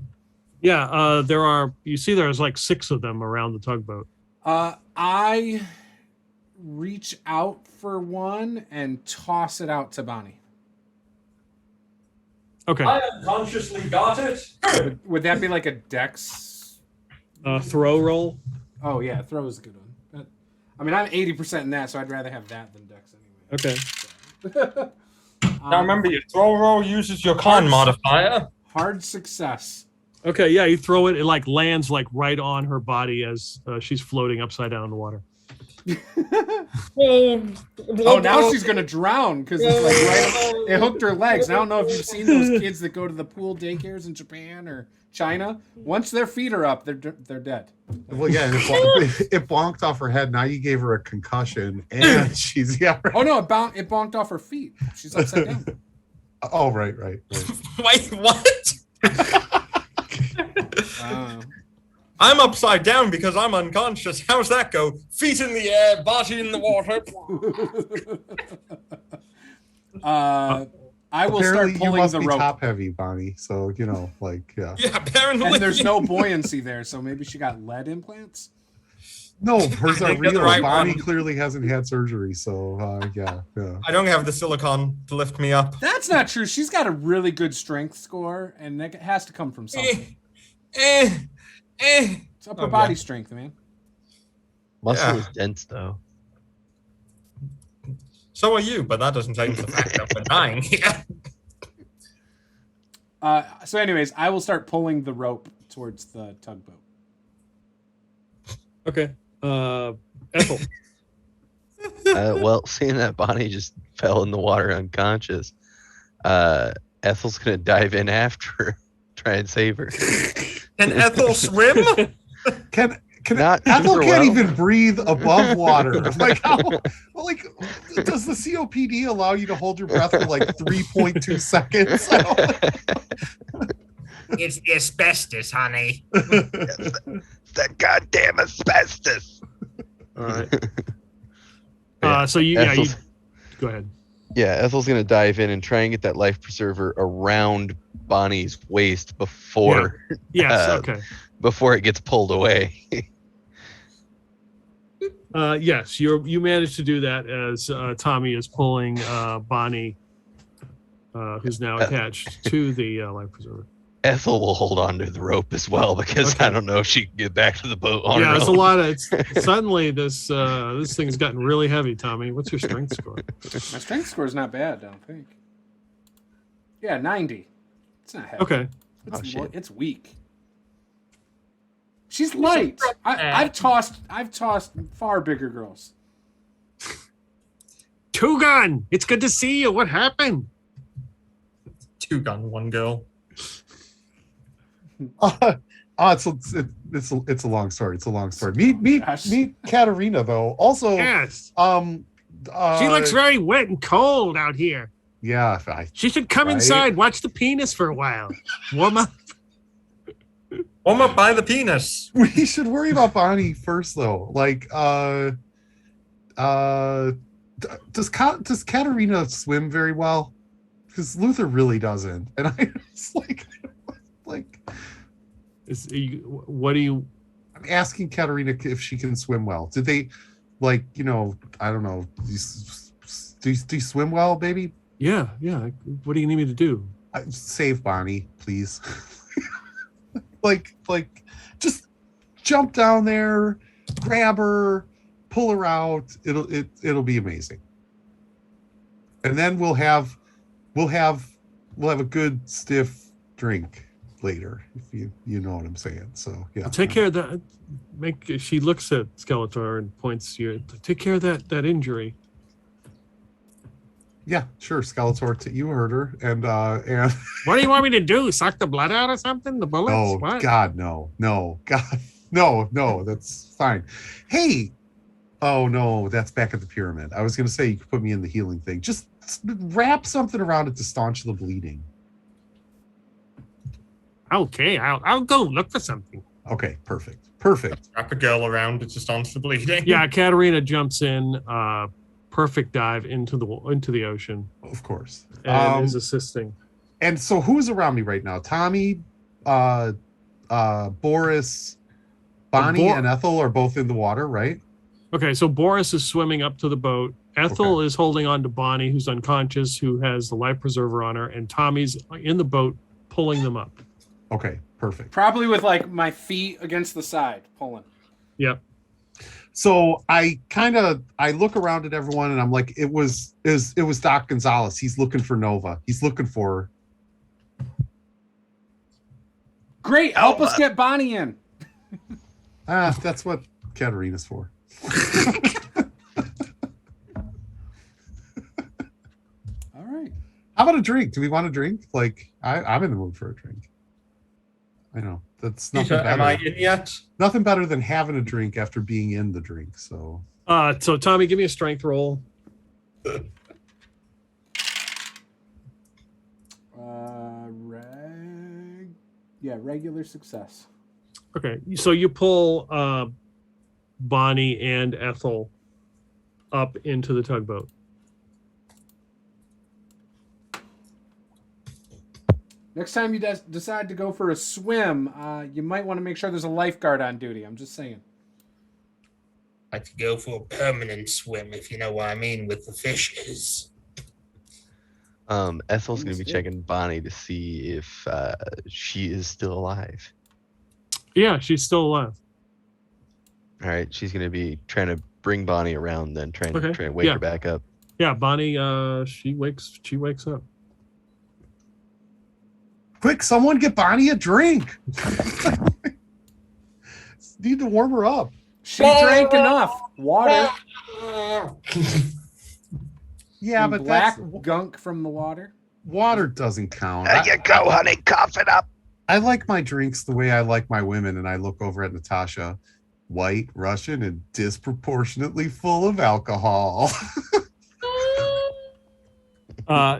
Yeah, there's like 6 of them around the tugboat. I reach out for one and toss it out to Bonnie. Okay. I unconsciously got it. Would that be like a dex? Throw roll. Oh yeah, throw is a good one. I mean, I'm 80% in that, so I'd rather have that than dex anyway. Okay. Now remember, your throw roll uses your con modifier. Hard success. Okay, yeah, you throw it, it like lands like right on her body as she's floating upside down in the water. Oh, now she's gonna drown because it's like it hooked her legs. I don't know if you've seen those kids that go to the pool daycares in Japan or China. Once their feet are up, they're dead. Well, yeah, and it bonked off her head. Now you gave her a concussion, and she's right. Oh no, it bonked off her feet. She's upside down. Oh right. Wait, what? Wow. I'm upside down because I'm unconscious. How's that go? Feet in the air, body in the water. I will Apparently start pulling you must the be rope. top heavy, Bonnie. So yeah. Yeah, apparently. And there's no buoyancy there, so maybe she got lead implants. No, hers I are think you're real. the right Bonnie one. clearly hasn't had surgery, so yeah. I don't have the silicon to lift me up. That's not true. She's got a really good strength score, and that has to come from something. It's upper body strength, man. Muscle is dense, though. So are you, but that doesn't change the fact that we're dying here. So anyways, I will start pulling the rope towards the tugboat. Okay. Ethel. Well, seeing that Bonnie just fell in the water unconscious, Ethel's gonna dive in after her, try and save her. Can Ethel swim? Can Not Ethel super can't well. even breathe above water. Like how? Well, like does the COPD allow you to hold your breath for like 3.2 seconds? It's the asbestos, honey. The goddamn asbestos. All right. So you go ahead. Yeah, Ethel's gonna dive in and try and get that life preserver around Bonnie's waist before Yes. Okay. before it gets pulled away. Yes, you managed to do that as Tommy is pulling Bonnie, who's now attached to the life preserver. Ethel will hold on to the rope as well because I don't know if she can get back to the boat on her Yeah, it's a own. lot of. Suddenly, this thing's gotten really heavy. Tommy, what's your strength score? My strength score is not bad, I don't think. Yeah, 90. It's not heavy. Okay. It's weak. She's light. I've tossed far bigger girls. Two Gun, it's good to see you. What happened? 2 gun, 1 girl. It's a long story. It's a long story. Meet Katerina though. Also, Yes. she She looks very wet and cold out here. Yeah, She should come Right? inside, watch the penis for a while. Warm up. Warm up by the penis. we should worry about Bonnie first though. Like, does Katerina swim very well? Because Luther really doesn't, and I just like. What do you? I'm asking Katerina if she can swim well. Did they, I don't know. Do you swim well, baby? Yeah. What do you need me to do? Save Bonnie, please. Just jump down there, grab her, pull her out. It'll be amazing. And then we'll have a good stiff drink later, if you know what I'm saying. So yeah. Take care of that. She looks at Skeletor and points to you. Take care of that injury. Yeah, sure, Skeletor. You heard her, and What do you want me to do? Suck the blood out or something? The bullets? oh What? God, no, God, no, that's fine. Hey, oh no, that's back at the pyramid. I was gonna say you could put me in the healing thing. Just wrap something around it to staunch the bleeding. Okay, I'll go look for something. Okay, perfect. Wrap a girl around, it just starts to bleeding. Yeah, Katerina jumps in, perfect dive into the ocean. Of course. And is assisting. And so who's around me right now? Tommy, Boris, Bonnie, and Ethel are both in the water, right? Okay, so Boris is swimming up to the boat. Ethel is holding on to Bonnie, who's unconscious, who has the life preserver on her, and Tommy's in the boat pulling them up. Okay, perfect. Probably with like my feet against the side, pulling. Yep. So I look around at everyone and I'm like, it was Doc Gonzalez. He's looking for Nova. He's looking for her. Great, help us get Bonnie in. That's what Katarina's for. All right. How about a drink? Do we want a drink? Like, I'm in the mood for a drink. I know. That's nothing better. Am I in yet? Nothing better than having a drink after being in the drink. So Tommy, give me a strength roll. Regular success. Okay, so you pull Bonnie and Ethel up into the tugboat. Next time you decide to go for a swim, you might want to make sure there's a lifeguard on duty. I'm just saying. Like to go for a permanent swim, if you know what I mean, with the fishes. Ethel's going to be checking Bonnie to see if she is still alive. Yeah, she's still alive. All right, she's going to be trying to bring Bonnie around, then trying to wake her back up. Yeah, Bonnie, she wakes up. Quick, someone get Bonnie a drink. Need to warm her up. She drank enough water. Yeah, but black gunk from the water. Water doesn't count. There you go, honey. Cough it up. I like my drinks the way I like my women, and I look over at Natasha, white, Russian, and disproportionately full of alcohol.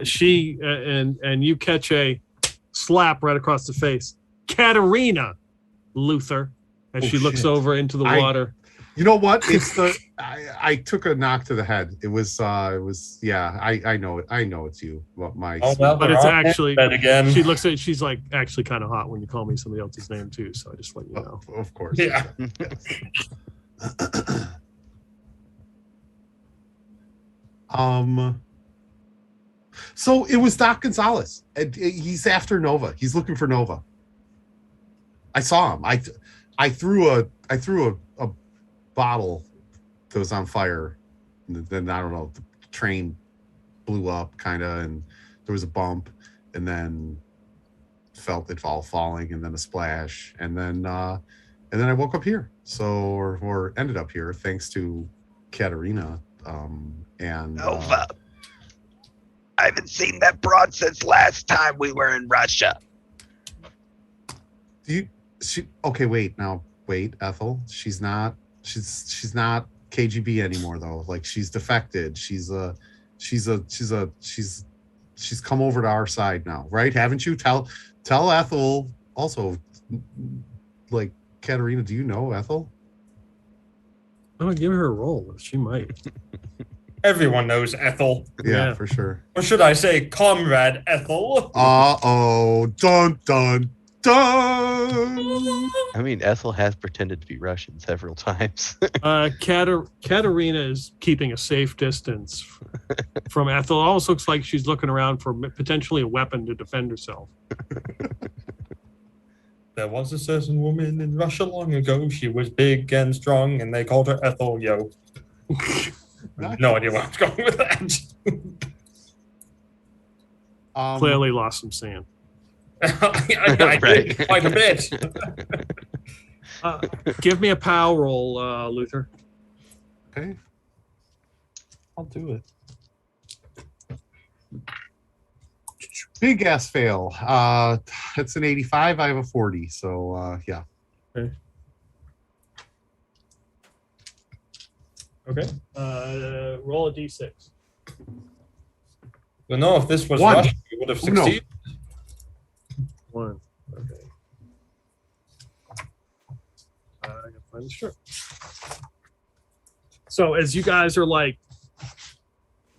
She and you catch a slap right across the face. Katerina, Luther, as she looks over into the water. You know what? It's the I took a knock to the head. It was I know it. I know it's you. But but it's actually again. She looks at she's like actually kind of hot when you call me somebody else's name too. So I just let you know. Of course. Yeah. So it was Doc Gonzalez. He's after Nova. He's looking for Nova. I saw him. I threw a bottle that was on fire. And then I don't know, the train blew up kind of, and there was a bump, and then felt it all falling, and then a splash, and then I woke up here. So or ended up here thanks to Katerina. And Nova. I haven't seen that broad since last time we were in Russia. Wait, Ethel. She's not KGB anymore though. Like she's defected. She's come over to our side now, right? Haven't you? Tell Ethel also. Like Katerina, do you know Ethel? I'm gonna give her a roll. She might. Everyone knows Ethel. Yeah, for sure. Or should I say, Comrade Ethel? Uh-oh. Dun, dun, dun. I mean, Ethel has pretended to be Russian several times. Katerina is keeping a safe distance from Ethel. It almost looks like she's looking around for potentially a weapon to defend herself. There was a certain woman in Russia long ago. She was big and strong, and they called her Ethel, yo. No idea where I'm going with that. Clearly lost some sand. I did quite a bit. Give me a power roll, Luther. Okay. I'll do it. Big ass fail. It's an 85. I have a 40. So yeah. Okay. Roll a d6. Well, no, if this was One. Russia, we would have succeeded. No. 1. Okay. I gotta find the strip. So as you guys are like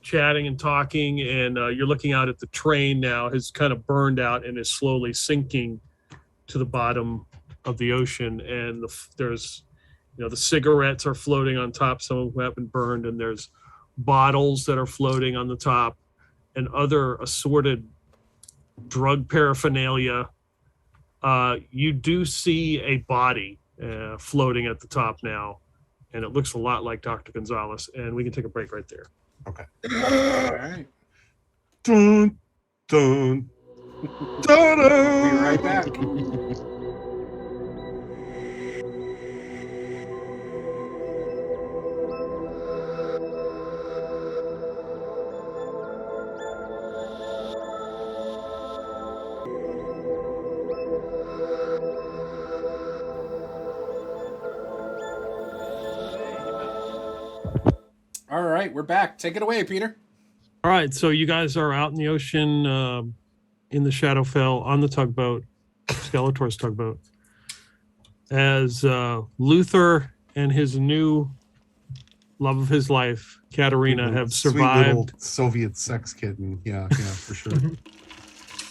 chatting and talking, and you're looking out at the train now, has kind of burned out and is slowly sinking to the bottom of the ocean, and there's The cigarettes are floating on top, some of them have been burned, and there's bottles that are floating on the top and other assorted drug paraphernalia. You do see a body floating at the top now, and it looks a lot like Dr. Gonzalez, and we can take a break right there. Okay. All right. Dun, dun, dun, We'll be right back. All right, we're back. Take it away, Peter. All right, so you guys are out in the ocean, in the Shadowfell, on the tugboat, Skeletor's tugboat, as Luther and his new love of his life, Katerina, have survived. Sweet little Soviet sex kitten. Yeah, for sure.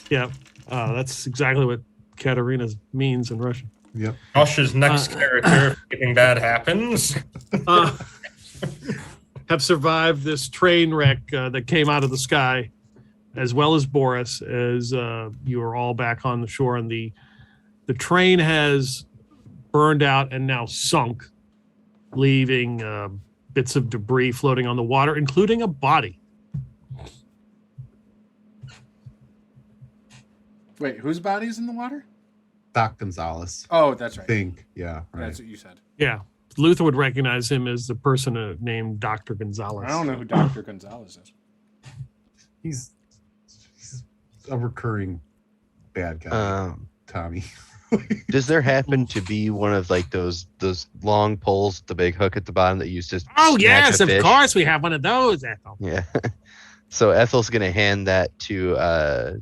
Yeah, that's exactly what Katerina means in Russian. Yep. Josh's next character, if anything bad happens. Have survived this train wreck that came out of the sky, as well as Boris, as you are all back on the shore, and the train has burned out and now sunk, leaving bits of debris floating on the water, including a body. Wait, whose body's in the water? Doc Gonzalez. Oh, that's right. Think. Yeah. Right. That's what you said. Yeah, Luther would recognize him as the person named Dr. Gonzalez. I don't know who Dr. Gonzalez is. He's a recurring bad guy, Tommy. Does there happen to be one of like those long poles with the big hook at the bottom that you used to Oh snatch yes, a of fish? course we have one of those, Ethel. Yeah. So Ethel's gonna hand that to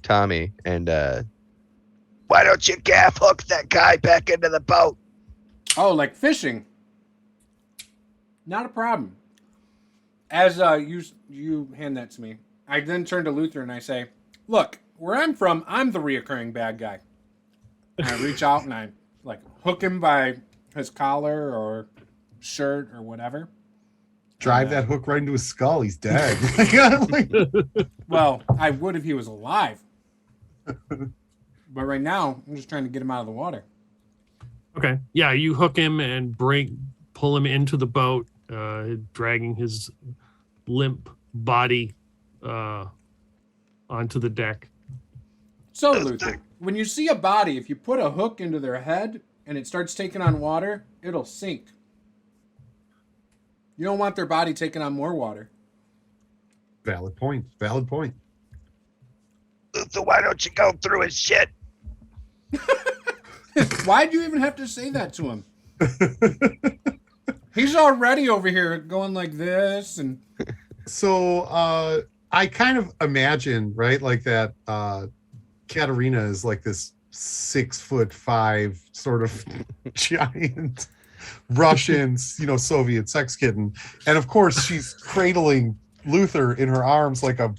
Tommy, and Why don't you gaff hook that guy back into the boat? Oh, like fishing. Not a problem. As you hand that to me, I then turn to Luther and I say, "Look, where I'm from, I'm the reoccurring bad guy." And I reach out and I like hook him by his collar or shirt or whatever. Drive that hook right into his skull. He's dead. Well, I would if he was alive. But right now, I'm just trying to get him out of the water. Okay. Yeah, you hook him and pull him into the boat, dragging his limp body onto the deck. So, Luther, when you see a body, if you put a hook into their head and it starts taking on water, it'll sink. You don't want their body taking on more water. Valid point. Luther, why don't you go through his shit? Why'd you even have to say that to him? He's already over here going like this and So I kind of imagine, right, like that Katerina is like this 6'5" sort of giant Russian, Soviet sex kitten. And of course she's cradling Luther in her arms like a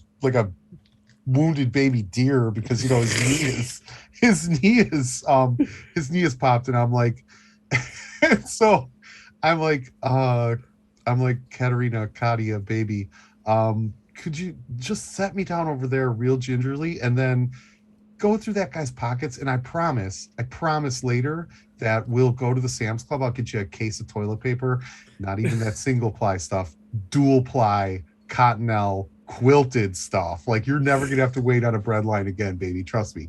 wounded baby deer because his knee is popped, and I'm like so I'm like Katerina, Katia, baby, could you just set me down over there real gingerly and then go through that guy's pockets, and I promise later that we'll go to the Sam's Club. I'll get you a case of toilet paper, not even that single ply stuff, dual ply, cottonelle, quilted stuff. Like, you're never gonna have to wait on a bread line again, baby. Trust me.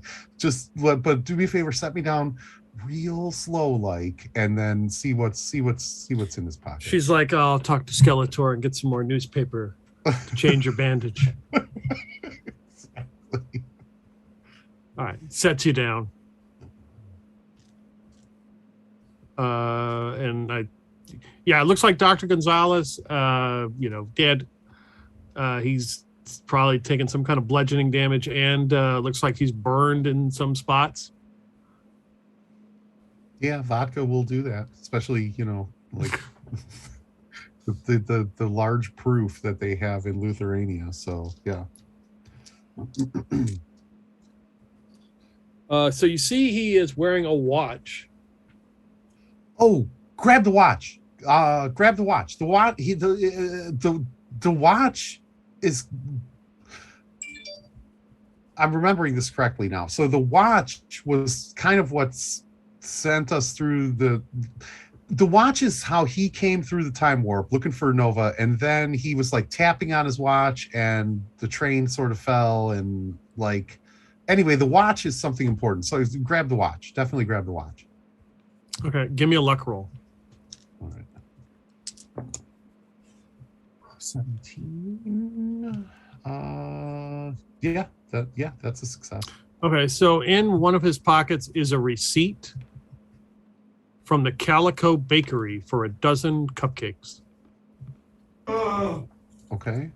But do me a favor, set me down real slow, like, and then see what's in his pocket. She's like, I'll talk to Skeletor and get some more newspaper to change your bandage. Exactly. All right, sets you down. It looks like Dr. Gonzalez, dead. He's probably taken some kind of bludgeoning damage, and looks like he's burned in some spots. Yeah, vodka will do that, especially, like the large proof that they have in Lithuania. So yeah. So you see he is wearing a watch Oh, grab the watch. Grab the watch. The watch. The watch is. I'm remembering this correctly now. So the watch was kind of what's sent us through the watch is how he came through the time warp looking for Nova, and then he was like tapping on his watch and the train sort of fell, and like anyway, the watch is something important. So grab the watch. Definitely grab the watch. Okay, give me a luck roll. All right. 17. That's a success. Okay, so in one of his pockets is a receipt from the Calico Bakery for 12 cupcakes. Okay.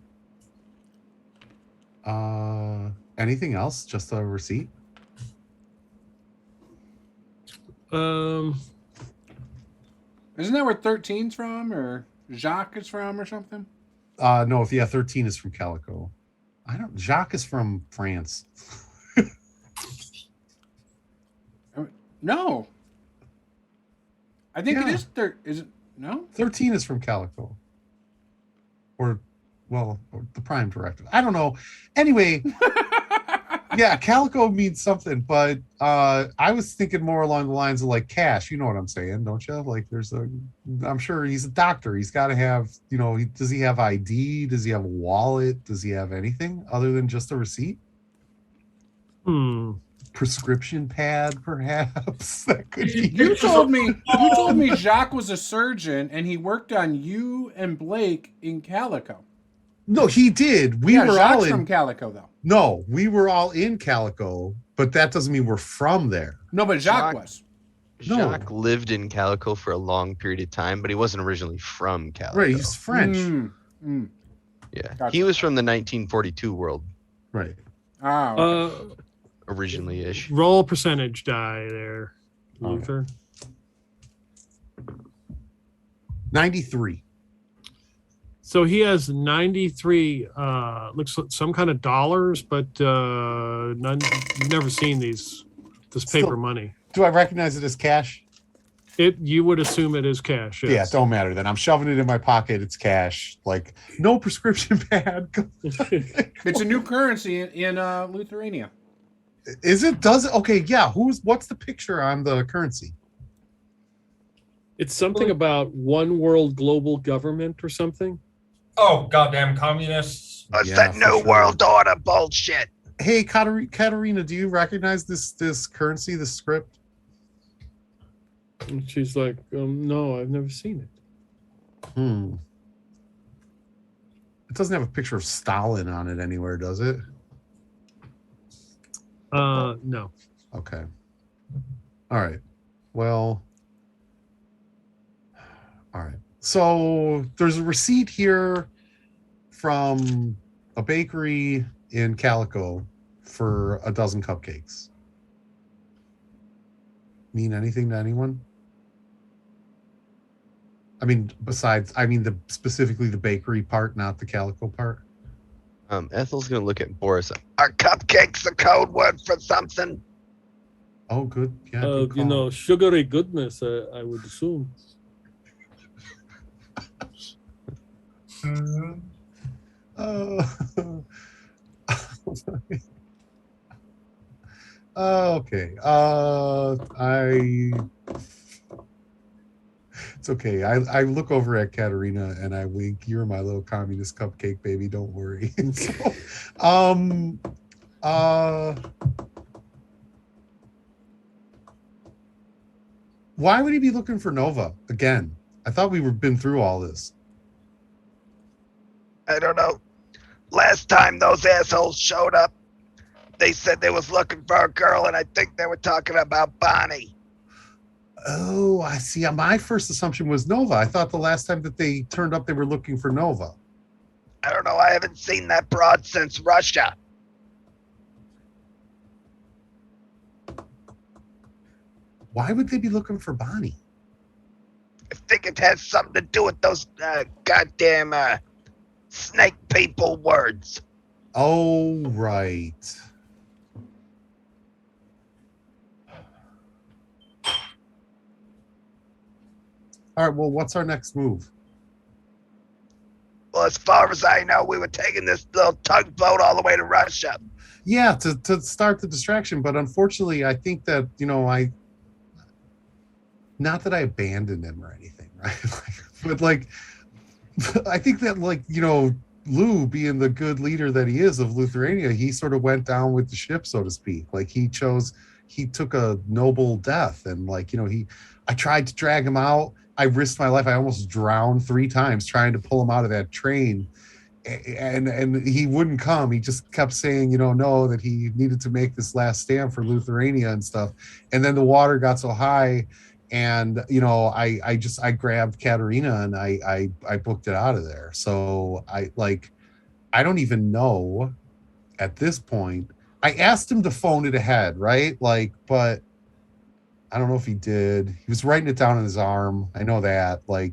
Anything else? Just a receipt? Um, Isn't that where 13's from, or Jacques is from, or something? No, 13 is from Calico. Jacques is from France. No. I think it is is it no? 13 is from Calico. Or the Prime Directive. I don't know. Anyway, yeah, Calico means something, but I was thinking more along the lines of like cash. You know what I'm saying, don't you? Like I'm sure he's a doctor. He's got to have, does he have ID? Does he have a wallet? Does he have anything other than just a receipt? Prescription pad, perhaps. That could be. You told me Jacques was a surgeon and he worked on you and Blake in Calico. No, he did. We were Jacques all in from Calico, though. No, we were all in Calico, but that doesn't mean we're from there. No, but Jacques was. Jacques lived in Calico for a long period of time, but he wasn't originally from Calico. Right, he's French. Yeah, Gotcha. he was from the 1942 world. Right. Ah, okay. Originally-ish. Roll percentage die there, Luther. 93. So he has 93, looks like some kind of dollars, but you've never seen this paper money. Do I recognize it as cash? You would assume it is cash. Yes. Yeah, it don't matter then. I'm shoving it in my pocket. It's cash. Like, no prescription pad. It's a new currency in Lithuania. Is it? Does it? Okay, yeah. What's the picture on the currency? It's something about one world global government or something. Oh, goddamn communists. What's that New World Order bullshit? Hey, Katerina, do you recognize this currency, this script? And she's like, no, I've never seen it. It doesn't have a picture of Stalin on it anywhere, does it? No. Okay. All right. Well, all right. So there's a receipt here from a bakery in Calico for 12 cupcakes. Mean anything to anyone? I mean, specifically the bakery part, not the Calico part. Ethel's gonna look at Boris. Are cupcakes a code word for something? Oh, good. Yeah. Good call. Sugary goodness, I would assume. Okay. It's okay. I look over at Katerina and I wink. You're my little communist cupcake baby. Don't worry. Why would he be looking for Nova again? I thought been through all this. I don't know. Last time those assholes showed up, they said they was looking for a girl, and I think they were talking about Bonnie. Oh, I see. My first assumption was Nova. I thought the last time that they turned up, they were looking for Nova. I don't know. I haven't seen that broad since Russia. Why would they be looking for Bonnie? I think it has something to do with those goddamn snake people words. Oh, right. All right. Well, what's our next move? Well, as far as I know, we were taking this little tugboat all the way to Russia. Yeah, to start the distraction. But unfortunately, I think that, not that I abandoned him or anything, right? But I think that Lou, being the good leader that he is of Lithuania, he sort of went down with the ship, so to speak. Like he took a noble death, and I tried to drag him out. I risked my life. I almost drowned 3 times trying to pull him out of that train, and he wouldn't come. He just kept saying, no, that he needed to make this last stand for Lithuania and stuff. And then the water got so high, and I grabbed Katerina and I booked it out of there. So I don't even know at this point. I asked him to phone it ahead, right? But I don't know if he did. He was writing it down on his arm. I know that. Well,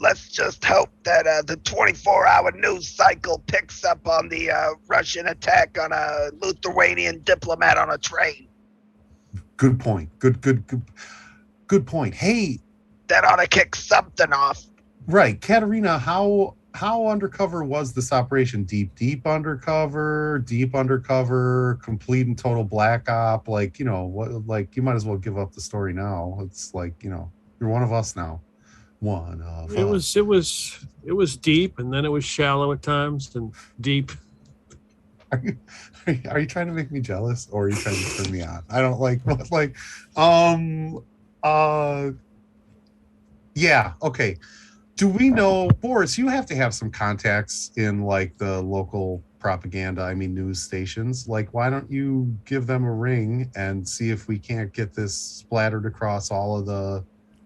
let's just hope that the 24-hour news cycle picks up on the Russian attack on a Lithuanian diplomat on a train. Good point. Good point. Hey, that ought to kick something off. Right, Katerina. How undercover was this operation? Deep undercover, complete and total black op. You might as well give up the story now. It's you're one of us now. One of us. It was deep, and then it was shallow at times, and deep. Are you trying to make me jealous, or are you trying to turn me on? I don't yeah, okay. Do we know, Boris, you have to have some contacts in the local propaganda, news stations. Why don't you give them a ring and see if we can't get this splattered across all of the...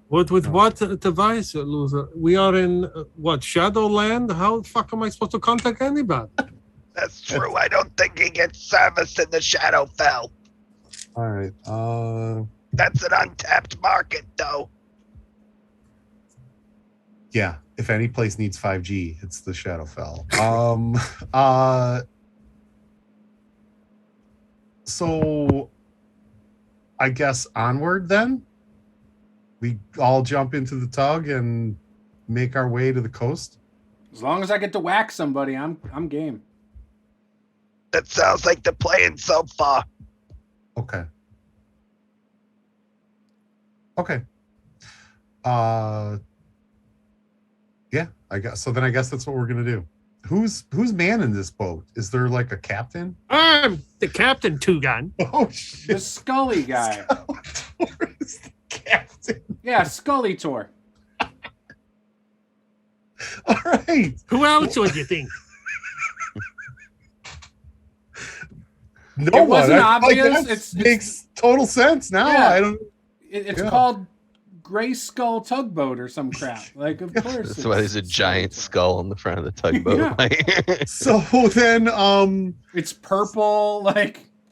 What device, Luther? We are in, Shadowland? How the fuck am I supposed to contact anybody? That's true. I don't think he gets service in the Shadowfell. All right. That's an untapped market, though. Yeah, if any place needs 5G, it's the Shadowfell. So I guess onward then. We all jump into the tug and make our way to the coast. As long as I get to whack somebody, I'm game. That sounds like the plan so far. Okay. Yeah, I guess that's what we're gonna do. Who's manning this boat? Is there a captain? I'm the captain, Two Gun. Oh shit! The Scully guy. Skeletor is the captain. Yeah, Scully Tour. All right. Who else would you think? No it wasn't one. obvious. It makes total sense now. Yeah. I don't. It's called Gray Skull Tugboat or some crap. Of course. That's why there's a giant skull on the front of the tugboat. Yeah. So then, it's purple.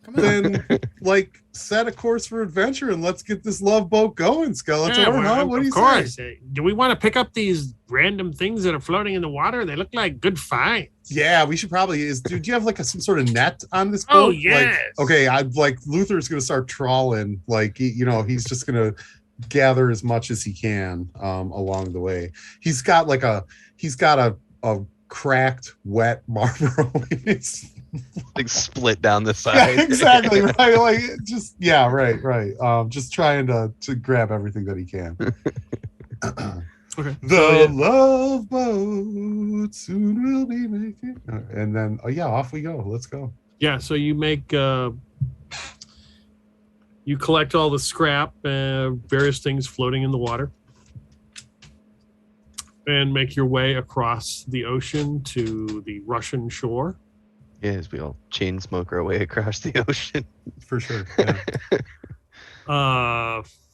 Come on. Then, set a course for adventure and let's get this love boat going, Skeletor. Yeah, What do you course. say? Do we want to pick up these random things that are floating in the water? They look like good finds. Yeah, we should probably. Do you have some sort of net on this boat? Oh yes. Okay, Luther's gonna start trawling. He's just gonna gather as much as he can along the way. He's got a cracked, wet Marlboro. It's split down the side. Yeah, exactly right. Right. Just trying to grab everything that he can. Okay. The love boat soon will be making, and then off we go. Let's go. Yeah. So you make you collect all the scrap, various things floating in the water, and make your way across the ocean to the Russian shore. Yes, we all chain smoke our way across the ocean. For sure. Yeah.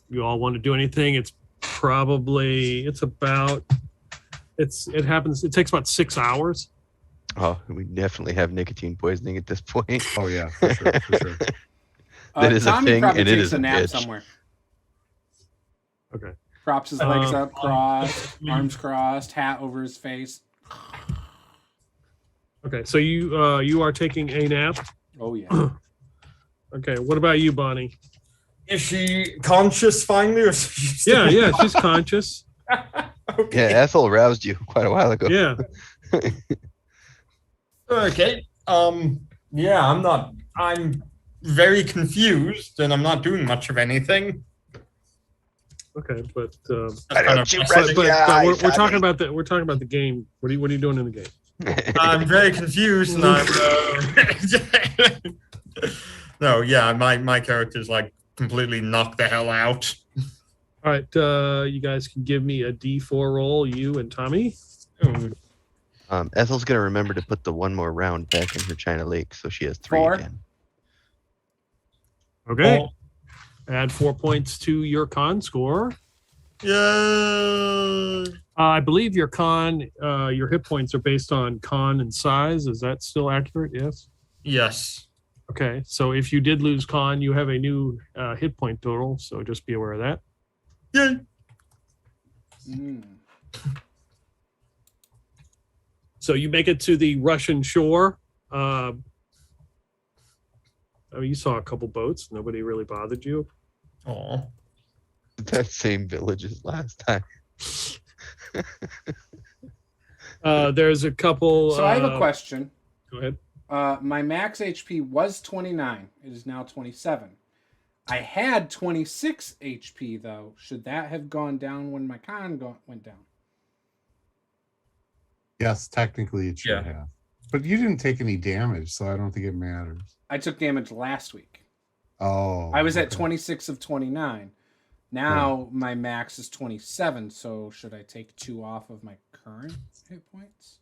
You all want to do anything? It takes about 6 hours. Oh, we definitely have nicotine poisoning at this point. Oh yeah, for sure. That is Tommy a thing, probably and it takes is a a nap bitch. somewhere. Okay. Props his legs up, crossed, arms crossed, hat over his face. Okay, so you are taking a nap. Oh yeah. Okay, what about you, Bonnie? Is she conscious finally? Or is she still Yeah, she's conscious. Yeah, Ethel roused you quite a while ago. Yeah. Okay. Yeah, I'm very confused, and I'm not doing much of anything. Okay, but Why don't you rest your eyes, we're talking honey? about the game. What are you doing in the game? I'm very confused, and I'm. No, yeah, my character's like completely knocked the hell out. All right, you guys can give me a D4 roll, you and Tommy. Ethel's gonna remember to put the one more round back in her China Lake, so she has 3 4. again. Okay. Add 4 points to your con score. Yeah. I believe your hit points are based on con and size. Is that still accurate? Yes. Yes. Okay. So if you did lose con, you have a new hit point total. So just be aware of that. Yeah. So you make it to the Russian shore. I mean, you saw a couple boats. Nobody really bothered you. Oh. That same village as last time. There's a couple. So I have a question. Go ahead. My max HP was 29. It is now 27. I had 26 HP though. Should that have gone down when my con went down? Yes, technically it should have. But you didn't take any damage, so I don't think it matters. I took damage last week. Oh. I was at 26 of 29. Now my max is 27, so should I take 2 off of my current hit points?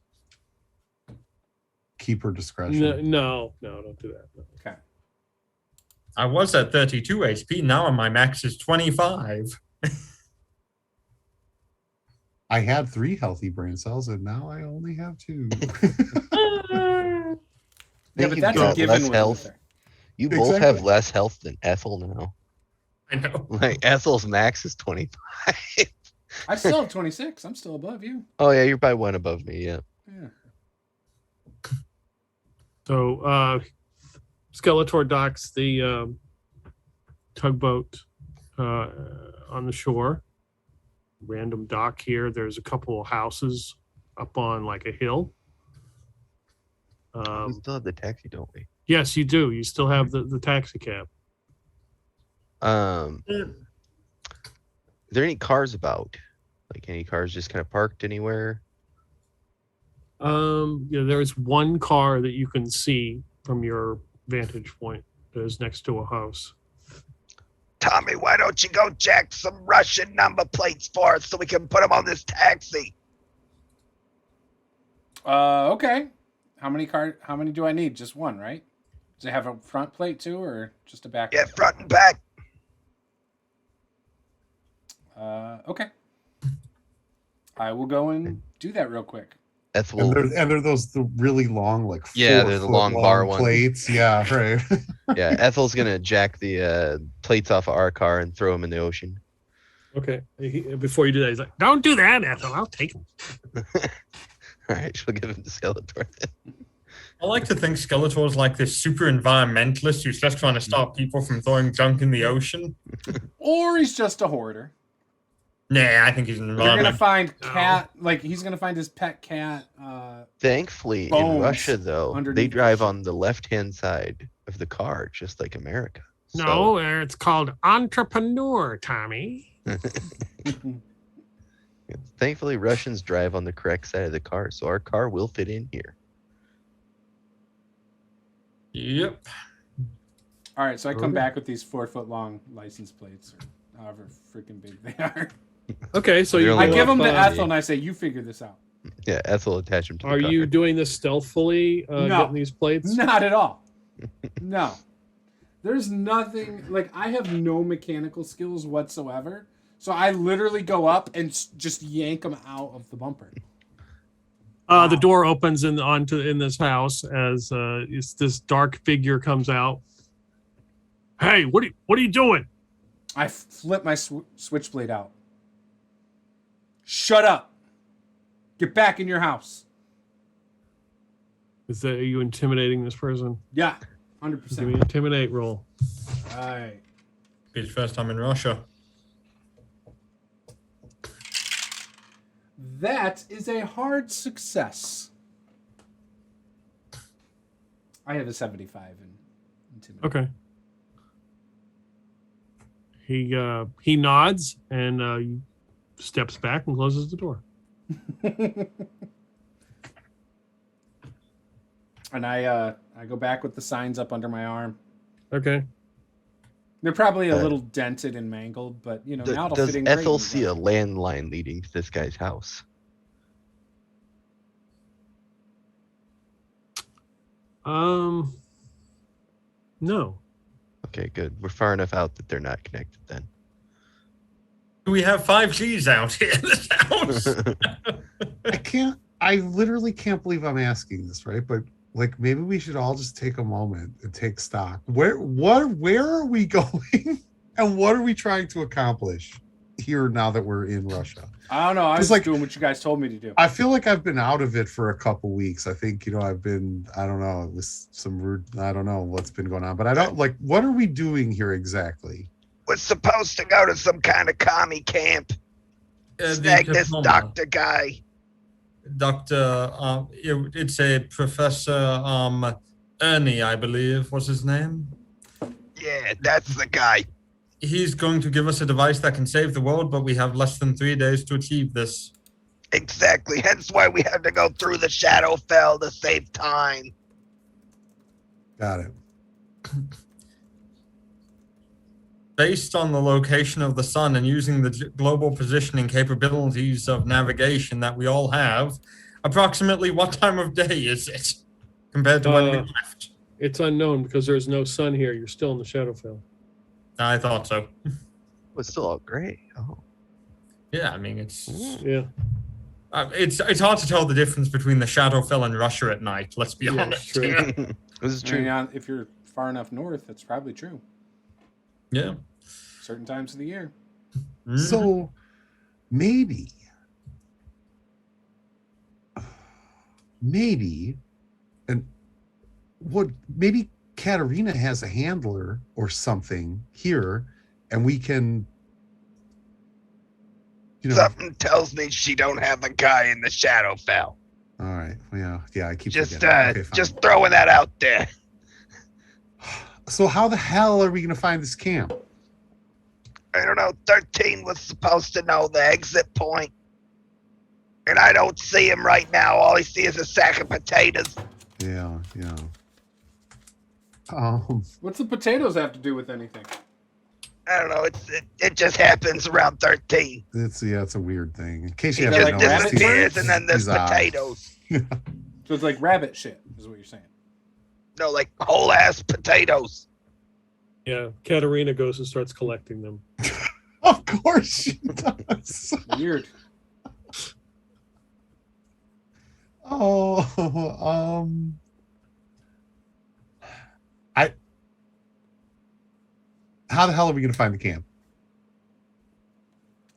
Keep her discretion. No, don't do that. No. Okay. I was at 32 HP. Now my max is 25. I had 3 healthy brain cells, and now I only have 2. Yeah, but that's a given with health. Luther. You both have less health than Ethel now. I know. Like Ethel's max is 25. I still have 26. I'm still above you. Oh yeah, you're by 1 above me. Yeah. So Skeletor docks the tugboat on the shore. Random dock here. There's a couple of houses up on like a hill. We still have the taxi, don't we? Yes, you do. You still have the taxi cab. Are there any cars about? Like any cars just kind of parked anywhere? Yeah, there's one car that you can see from your vantage point that is next to a house. Tommy, why don't you go jack some Russian number plates for us so we can put them on this taxi? Okay. How many do I need? Just one, right? Does it have a front plate too, or just a back? Yeah, front and back. Okay. I will go and do that real quick. Ethel. And they're the really long, like they're the long bar ones. Plates. Yeah, right. Yeah, Ethel's gonna jack the plates off of our car and throw them in the ocean. Okay. Before you do that, he's like, "Don't do that, Ethel. I'll take them." All right, she'll give him to Skeletor then. I like to think Skeletor's like this super environmentalist who's just trying to stop people from throwing junk in the ocean. Or he's just a hoarder. Nah, I think he's an You're gonna environmentalist. find cat, like he's gonna find his pet cat. Thankfully, in bones Russia, though, they underneath drive the on the left-hand side of the car, just like America. No, it's called entrepreneur, Tommy. Thankfully, Russians drive on the correct side of the car, so our car will fit in here. Yep. All right, so I come back with these 4-foot long license plates, or however freaking big they are. Okay, so you They're I only give them to up, Ethel and I say, "You figure this out." Yeah, Ethel attach them to the Are car. you doing this stealthily, No. getting these plates? Not at all. No. There's nothing, like, I have no mechanical skills whatsoever. So I literally go up and just yank them out of the bumper. The door opens in this house as this dark figure comes out. Hey, what are you doing? I flip my switchblade out. Shut up. Get back in your house. Are you intimidating this person? Yeah, Give me 100%. an intimidate roll. All right. Be his first time in Russia. That is a hard success. I have a 75 in intimidation. Okay. He nods and steps back and closes the door. And I go back with the signs up under my arm. Okay. They're probably a little dented and mangled, but now it'll does fit in Ethel great. see a landline leading to this guy's house? No. Okay, good. We're far enough out that they're not connected then. Do we have 5Gs out here in this house? I literally can't believe I'm asking this, right? But like, maybe we should all just take a moment and take stock. Where are we going, and what are we trying to accomplish here now that we're in Russia? I don't know. I was doing what you guys told me to do. I feel like I've been out of it for a couple weeks. I think I've been. I don't know. It was some rude. I don't know what's been going on, but I don't like. What are we doing here exactly? We're supposed to go to some kind of commie camp. Snag this doctor guy. It's a Professor Ernie, I believe, was his name. Yeah, that's the guy. He's going to give us a device that can save the world, but we have less than 3 days to achieve this. Exactly. Hence why we have to go through the Shadowfell to save time. Got it. Based on the location of the sun and using the global positioning capabilities of navigation that we all have, approximately what time of day is it compared to when we left? It's unknown because there's no sun here. You're still in the Shadowfell. I thought so. It's still all gray. Oh. Yeah, I mean, it's hard to tell the difference between the Shadowfell and Russia at night, let's be honest. True. This is true. If you're far enough north, that's probably true. Yeah. Certain times of the year. Mm-hmm. So maybe, and maybe Katerina has a handler or something here, and we can. Something tells me she don't have a guy in the Shadowfell. All right. Yeah. I keep just throwing that out there. So how the hell are we going to find this camp? I don't know. 13 was supposed to know the exit point. And I don't see him right now. All I see is a sack of potatoes. Yeah. What's the potatoes have to do with anything? I don't know. It just happens around 13. It's a weird thing. In case you It haven't just noticed, disappears, and then there's potatoes. So it's like rabbit shit, is what you're saying. No, like whole ass potatoes. Yeah, Katerina goes and starts collecting them. Of course she does. Weird. How the hell are we going to find the camp?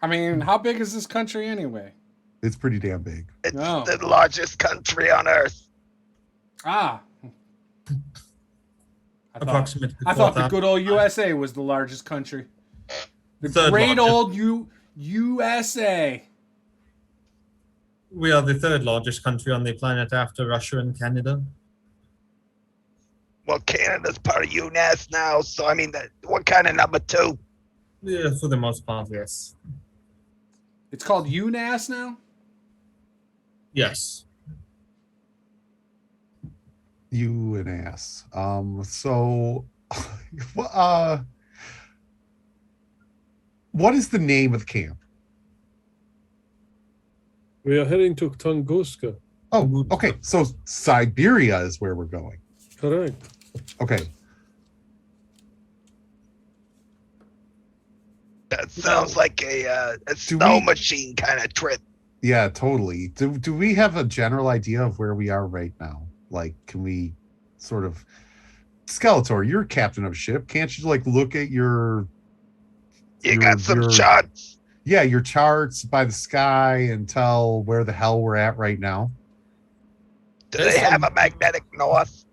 I mean, how big is this country anyway? It's pretty damn big. It's the largest country on Earth. Ah. Approximately. I thought the good old USA was the largest country. The Third great largest. old USA. We are the third largest country on the planet after Russia and Canada. Well, Canada's part of UNAS now, so I mean, what kind of number 2? Yeah, for the most part, yes. It's called UNAS now? Yes. You an ass. So, what is the name of the camp? We are heading to Tunguska. Oh, okay. So Siberia is where we're going. Correct. Okay. That sounds like a snow machine kind of trip. Yeah, totally. Do we have a general idea of where we are right now? Like, can we sort of... Skeletor, you're captain of a ship. Can't you, like, look at your... You got some charts? Yeah, your charts by the sky and tell where the hell we're at right now. Do they have a magnetic north?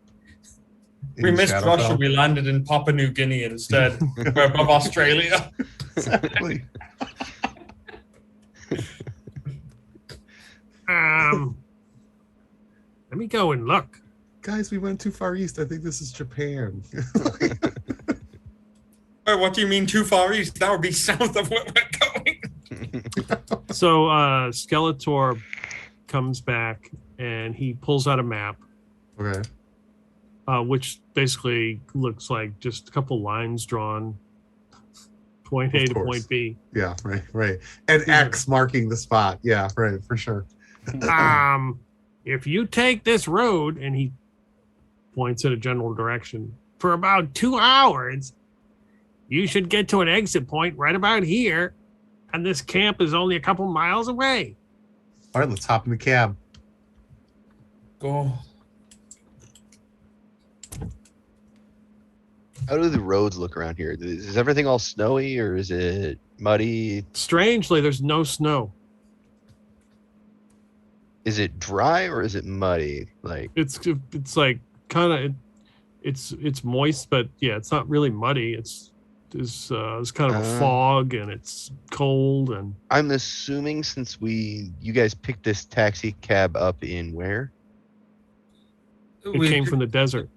We missed Russia. We landed in Papua New Guinea instead. We're above Australia. Exactly. Let me go and look. Guys, we went too far east. I think this is Japan. Oh, what do you mean too far east? That would be south of where we're going. So Skeletor comes back and he pulls out a map. Okay. Which basically looks like just a couple lines drawn, point A to point B. Yeah, right. And X marking the spot. Yeah, right, for sure. If you take this road, and he points in a general direction, for about 2 hours, you should get to an exit point right about here, and this camp is only a couple miles away. All right, let's hop in the cab. Go. How do the roads look around here? Is everything all snowy or is it muddy? Strangely, there's no snow. Is it dry or is it muddy? Like it's like kind of it's moist, but yeah, it's not really muddy. It's kind of a fog and it's cold. And I'm assuming since you guys picked this taxi cab up in where? It came from the desert.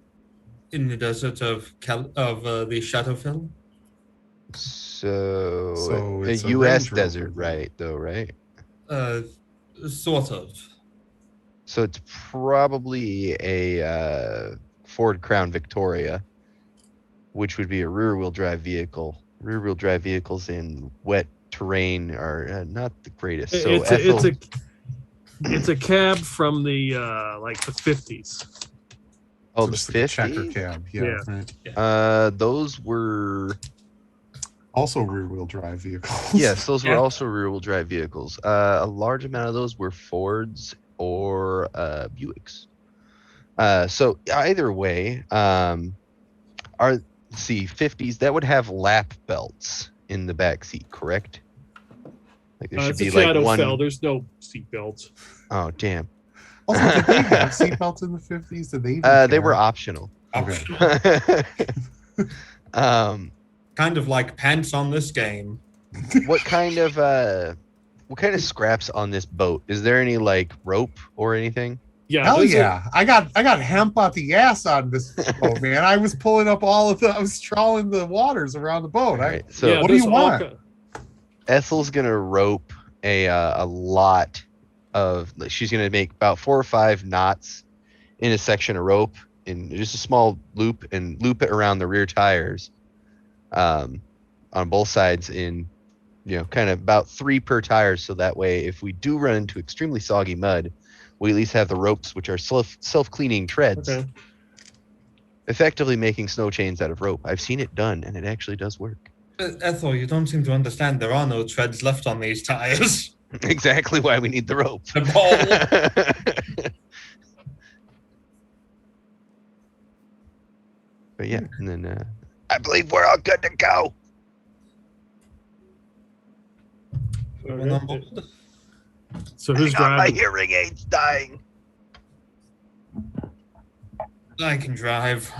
In the desert of the Shadowfell. So it's a a U.S. Range desert, Rover. right? Sort of. So it's probably a Ford Crown Victoria, which would be a rear-wheel drive vehicle. Rear-wheel drive vehicles in wet terrain are not the greatest. So it's a cab from the like the 50s. Oh, So the just like a 50s? checker cab. Yeah, Yeah. right. Those were Also rear-wheel drive vehicles. yes, those were also rear-wheel drive vehicles. A large amount of those were Fords or Buicks. So either way, let's see, 50s that would have lap belts in the back seat, correct? Like there should It's be a like one. Shadowfell. There's no seat belts. Oh damn! Also, did they have seatbelts in the 50s? Did they? They were optional. Okay. Kind of like pants on this game. What kind of scraps on this boat? Is there any like rope or anything? Yeah. Hell yeah! I got hemp out the ass on this boat, man. I was pulling up I was trawling the waters around the boat. Right. So what do you want? Ethel's gonna rope a lot of. She's gonna make about 4 or 5 knots in a section of rope in just a small loop and loop it around the rear tires, on both sides in, kind of about 3 per tire. So that way, if we do run into extremely soggy mud, we at least have the ropes, which are self-cleaning treads, effectively making snow chains out of rope. I've seen it done, and it actually does work. Ethel, you don't seem to understand. There are no treads left on these tires. Exactly why we need the rope. The ball. But yeah, and then I believe we're all good to go. So who's Hang on, my driving? hearing aid's dying. I can drive.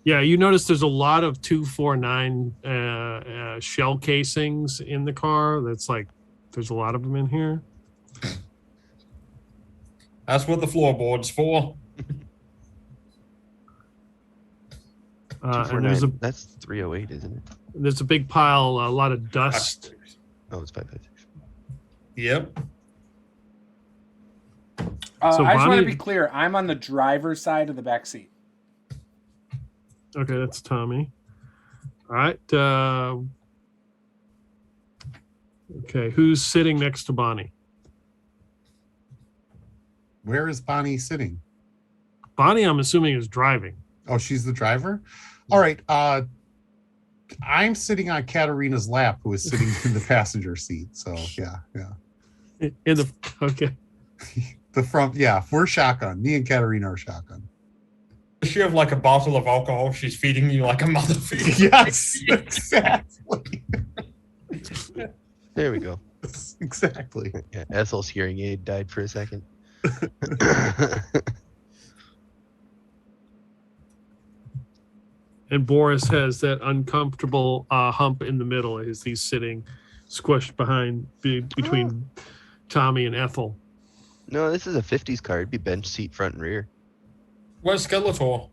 Yeah, you notice there's a lot of 249 shell casings in the car. That's like, there's a lot of them in here. That's what the floorboard's for. And that's 308, isn't it? there's a big pile, a lot of dust. Oh, it's 556. Yep. So I just want Bonnie- to be clear. I'm on the driver's side of the back seat. Okay, that's Tommy. All right. Okay, who's sitting next to Bonnie? Where is Bonnie sitting? Bonnie, I'm assuming, is driving. Oh, she's the driver? All right. I'm sitting on Katarina's lap, who is sitting in the passenger seat. So yeah. Okay. The front, we're shotgun. Me and Katarina are shotgun. Does she have like a bottle of alcohol she's feeding you like a mother feeds? Yes, exactly. There we go. Exactly. Yeah, Ethel's hearing aid died for a second. And Boris has that uncomfortable hump in the middle as he's sitting squished between Tommy and Ethel. No, this is a 50s car. It'd be bench seat, front and rear. Where's Skeletor?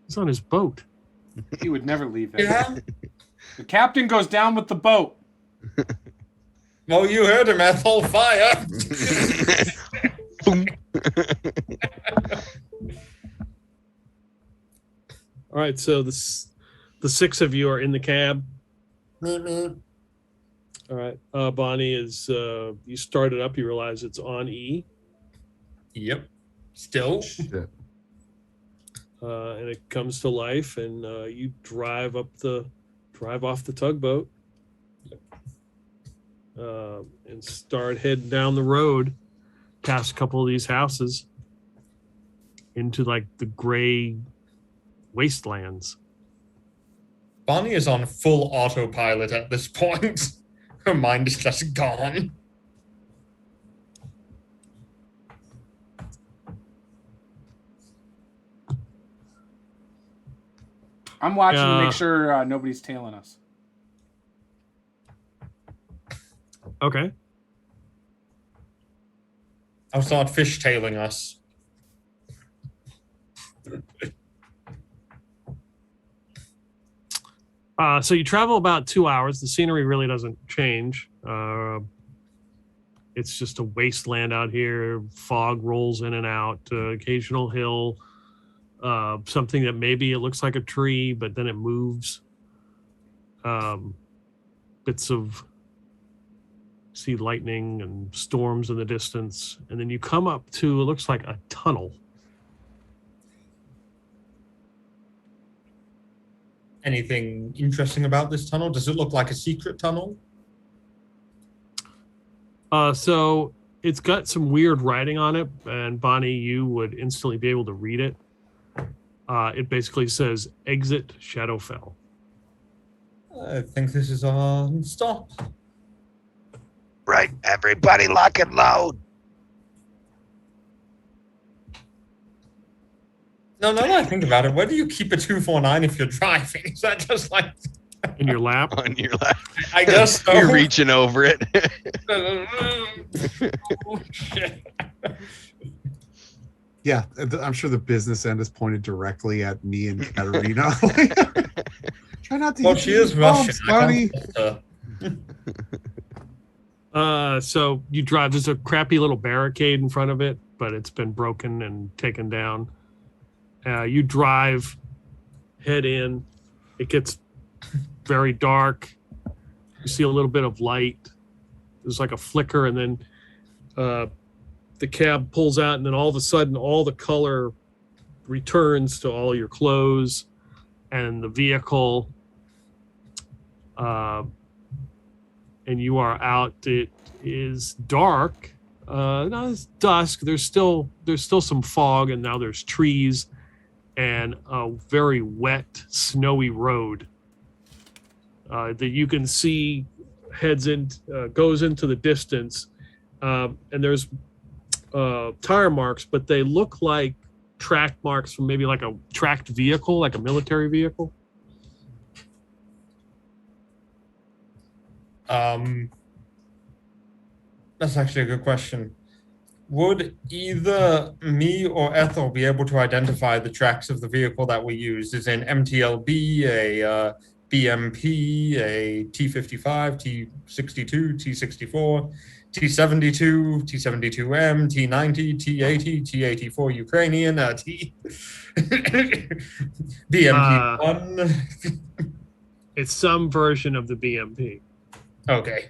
He's on his boat. He would never leave it. Yeah. The captain goes down with the boat. Well, you heard him, Ethel. Fire. Boom. All right, so the 6 of you are in the cab. All right, Bonnie is. You start it up. You realize it's on E. Yep. Still. Shit. And it comes to life, and you drive off the tugboat, and start heading down the road, past a couple of these houses, into like the gray wastelands. Bonnie is on full autopilot at this point. Her mind is just gone. I'm watching to make sure nobody's tailing us. Okay. I'll start fishtailing us. So you travel about 2 hours. The scenery really doesn't change. It's just a wasteland out here. Fog rolls in and out. Occasional hill. Something that maybe it looks like a tree, but then it moves. Bits of see lightning and storms in the distance. And then you come up to, it looks like a tunnel. Anything interesting about this tunnel? Does it look like a secret tunnel? So it's got some weird writing on it, and Bonnie, you would instantly be able to read it. It basically says, exit Shadowfell. I think this is our stop. Right, everybody lock and load. No, now that I think about it, where do you keep a 249 if you're driving? Is that just like In your lap? On your lap. I guess so. You're reaching over it. Oh, shit. Yeah, I'm sure the business end is pointed directly at me and Katerina. Try not to. Well, use she these is Russian. bumps, I buddy. can't trust her. So you drive, there's a crappy little barricade in front of it, but it's been broken and taken down. You drive, head in. It gets very dark. You see a little bit of light. There's like a flicker, and then the cab pulls out, and then all of a sudden, all the color returns to all your clothes and the vehicle. And you are out. It is dark. No, it's dusk. There's still some fog, and now there's trees and a very wet, snowy road that you can see goes into the distance. And there's tire marks, but they look like track marks from maybe like a tracked vehicle, like a military vehicle. That's actually a good question. Would either me or Ethel be able to identify the tracks of the vehicle that we used? Is an MTLB, a BMP, a T55, T62, T64, T72, T72M, T90, T80, T84 Ukrainian, BMP1. It's some version of the BMP. Okay.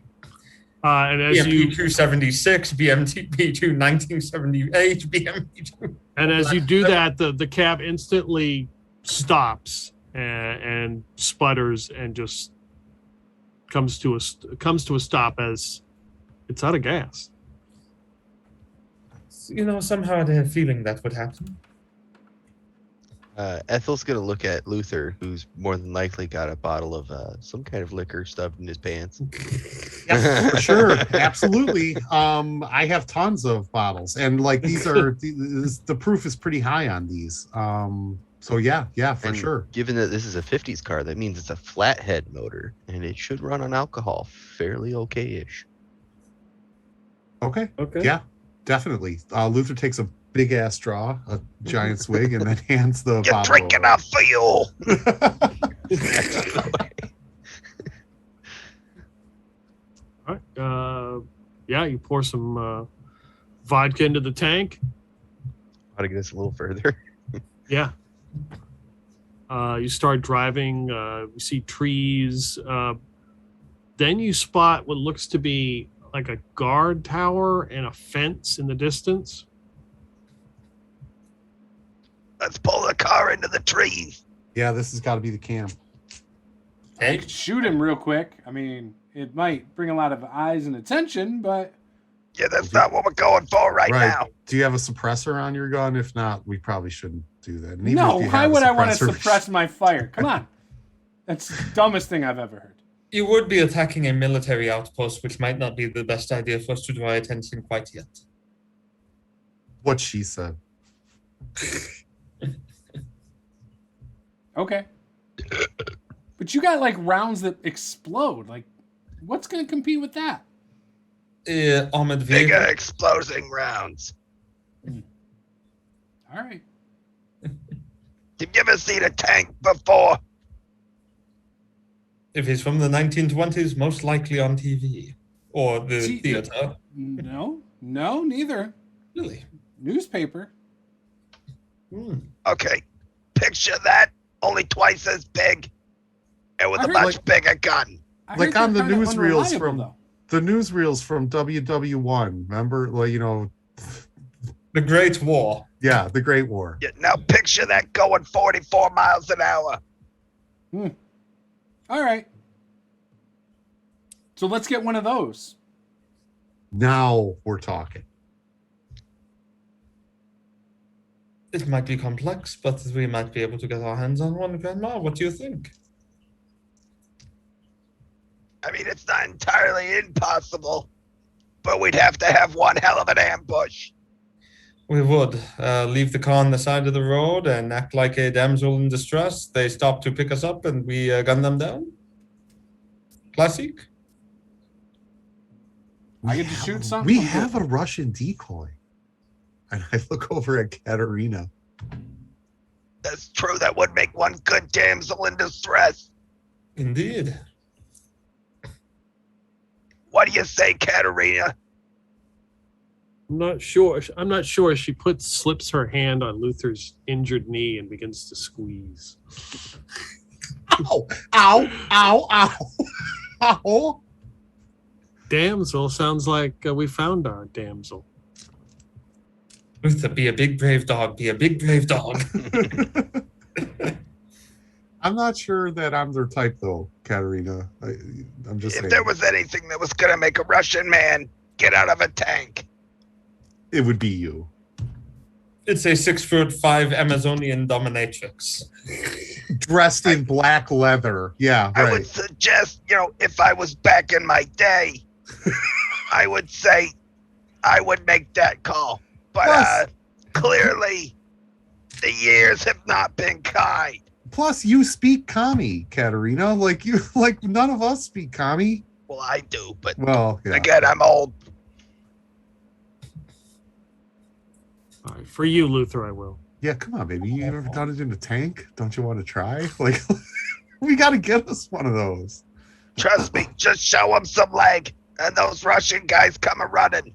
And as BMP you 276, BMP 2 1978, BMP 2. And as you do that, the cab instantly stops and sputters and just comes to a stop as it's out of gas. You know, somehow I had a feeling that would happen. Ethel's going to look at Luther, who's more than likely got a bottle of some kind of liquor stuffed in his pants. Yeah, for sure, absolutely. I have tons of bottles, and like these are the proof is pretty high on these. So yeah, for And sure. given that this is a 50s car, that means it's a flathead motor, and it should run on alcohol fairly okay-ish. Okay. Okay. Yeah, definitely. Luther takes a big ass straw, a giant swig, and then hands the You're bottle drinking over. off fuel. All right. Yeah, you pour some vodka into the tank. How to get us a little further? Yeah. You start driving. You see trees. Then you spot what looks to be like a guard tower and a fence in the distance. Let's pull the car into the trees. Yeah, this has got to be the camp. I could shoot him real quick. I mean, it might bring a lot of eyes and attention, but Yeah, that's not what we're going for right now. Do you have a suppressor on your gun? If not, we probably shouldn't do that. And even no, if you why have a would I want to suppressor- suppress my fire? Come on. That's the dumbest thing I've ever heard. You would be attacking a military outpost, which might not be the best idea for us to draw attention quite yet. What she said. Okay. But you got like rounds that explode. Like, what's going to compete with that? Armored Bigger vehicle. exploding rounds. All right. Have you ever seen a tank before? If he's from the 1920s, most likely on TV or the See, theater. No, neither. Really? Newspaper. Okay, picture that, only twice as big, and with I a heard, much like- bigger gun. I Like heard on the they're kinda newsreels unreliable, from- though. The newsreels from WW1. Remember? Like, The Great War. yeah, the Great War. Yeah, now picture that going 44 miles an hour. All right. So let's get one of those. Now we're talking. It might be complex, but we might be able to get our hands on one, Grandma. What do you think? I mean, it's not entirely impossible, but we'd have to have one hell of an ambush. We would leave the car on the side of the road and act like a damsel in distress. They stop to pick us up and we gun them down. Classic. I get to shoot something. We have a Russian decoy. And I look over at Katerina. That's true, that would make one good damsel in distress. Indeed. What do you say, Katerina? I'm not sure. She slips her hand on Luther's injured knee and begins to squeeze. Ow! Ow! Ow! Ow! Ow! Damsel sounds like we found our damsel. Luther, be a big brave dog. Be a big brave dog. I'm not sure that I'm their type, though, Katerina. I'm just If saying. there was anything that was gonna make a Russian man get out of a tank, It would be you. It's a 6'5" Amazonian dominatrix. Dressed in black leather. Yeah, I would right. suggest, if I was back in my day, I would say I would make that call. But Plus- clearly, the years have not been kind. Plus, you speak Kami, Katerina. Like none of us speak Kami. Well, I do, but Well, yeah. again, I'm old. All right, for you, Luther, I will. Yeah, come on, baby. You ever done it in a tank? Don't you want to try? Like, we got to get us one of those. Trust me, just show them some leg, and those Russian guys come a running.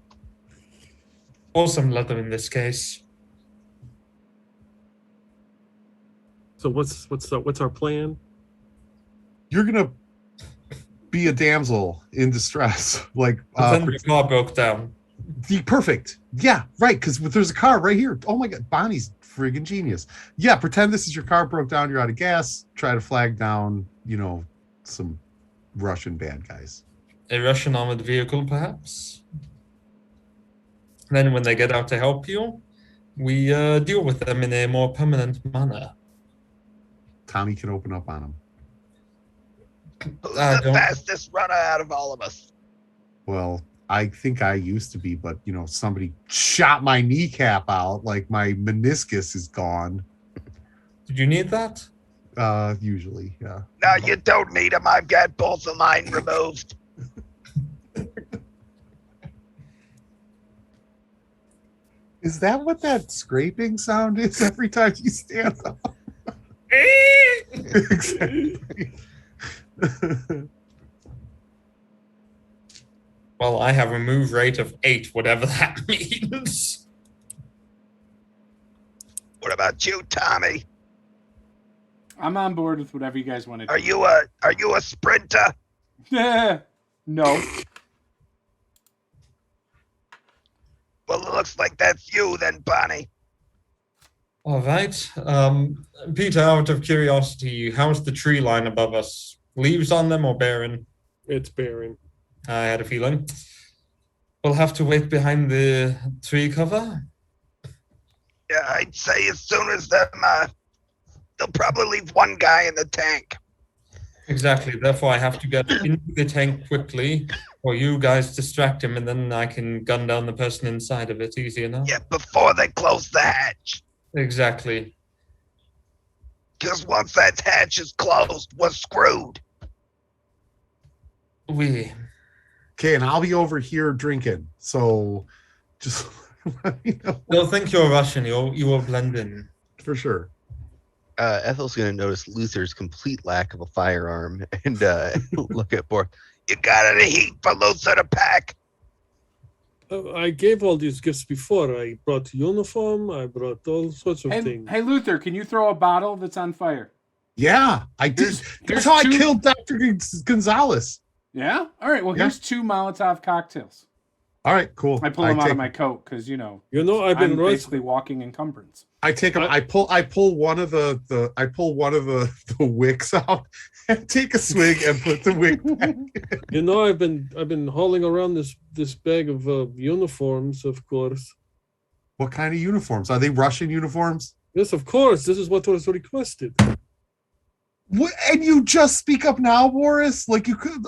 Or some leather in this case. So what's our plan? You're gonna be a damsel in distress. Like, Then your car broke down. perfect. Yeah, right. Because there's a car right here. Oh my God, Bonnie's friggin' genius. Yeah, pretend this is your car broke down. You're out of gas. Try to flag down, some Russian bad guys. A Russian armored vehicle, perhaps. Then when they get out to help you, we deal with them in a more permanent manner. Tommy can open up on him. Who's I the don't- fastest runner out of all of us? Well, I think I used to be, but somebody shot my kneecap out. Like my meniscus is gone. Did you need that? Usually, yeah. No, you don't need them. I've got both of mine removed. Is that what that scraping sound is every time you stand up? Exactly. Well, I have a move rate of 8, whatever that means. What about you, Tommy? I'm on board with whatever you guys want to do. Are you a sprinter? No. Well, it looks like that's you then, Bonnie. All right. Peter, out of curiosity, how's the tree line above us? Leaves on them or barren? It's barren. I had a feeling. We'll have to wait behind the tree cover. Yeah, I'd say as soon as they'll probably leave one guy in the tank. Exactly. Therefore, I have to get into the tank quickly, or you guys distract him, and then I can gun down the person inside of it. Easy enough. Yeah, before they close the hatch. Exactly. Because once that hatch is closed, we're screwed. We. Okay, and I'll be over here drinking. So just let me know. They'll think you're Russian. You will blend in. For sure. Ethel's going to notice Luther's complete lack of a firearm and look at Boris. You got any heat for Luther to pack? I gave all these gifts before. I brought uniform. I brought all sorts of things. Hey, Luther, can you throw a bottle that's on fire? Yeah, I did. There's That's how I two- killed Dr. Gonzalez. Yeah? All right, well, Yeah. here's 2 Molotov cocktails. All right, cool. I pull them out of my coat because, I've been I'm basically walking encumbrance. I take them. I pull one of the wicks out and take a swig and put the wick back. I've been hauling around this bag of uniforms, of course. What kind of uniforms? Are they Russian uniforms? Yes, of course. This is what was requested. What, and you just speak up now, Boris? Like you could,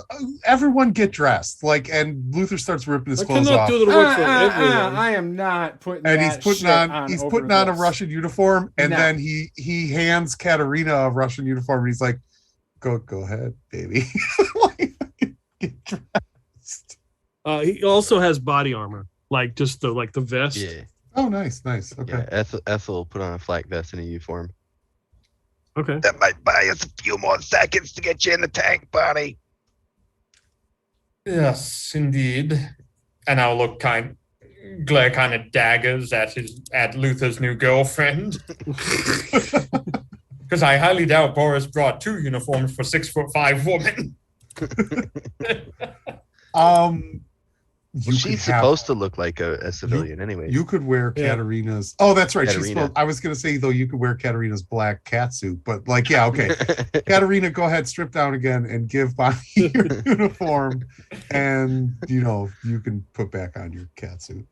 everyone get dressed. Like, and Luther starts ripping his I clothes cannot off. do the work for everyone. I am not putting And that he's putting shit on he's over putting on a this. Russian uniform, and No. then he hands Katerina a Russian uniform, and he's like, "Go ahead, baby." Get dressed. He also has body armor, like just the vest. Yeah. Oh, nice. Okay. Yeah. Ethel put on a flak vest and a uniform. Okay. That might buy us a few more seconds to get you in the tank, Bonnie. Yes, indeed. And I'll glare kind of daggers at Luther's new girlfriend. Because I highly doubt Boris brought 2 uniforms for 6'5" woman. She's supposed to look like a civilian anyway. You could wear Yeah. Katerina's. Oh, that's right. Katerina. I was gonna say though, you could wear Katerina's black cat suit, but like, yeah, okay. Katerina, go ahead, strip down again, and give Bonnie your uniform, and you can put back on your cat suit.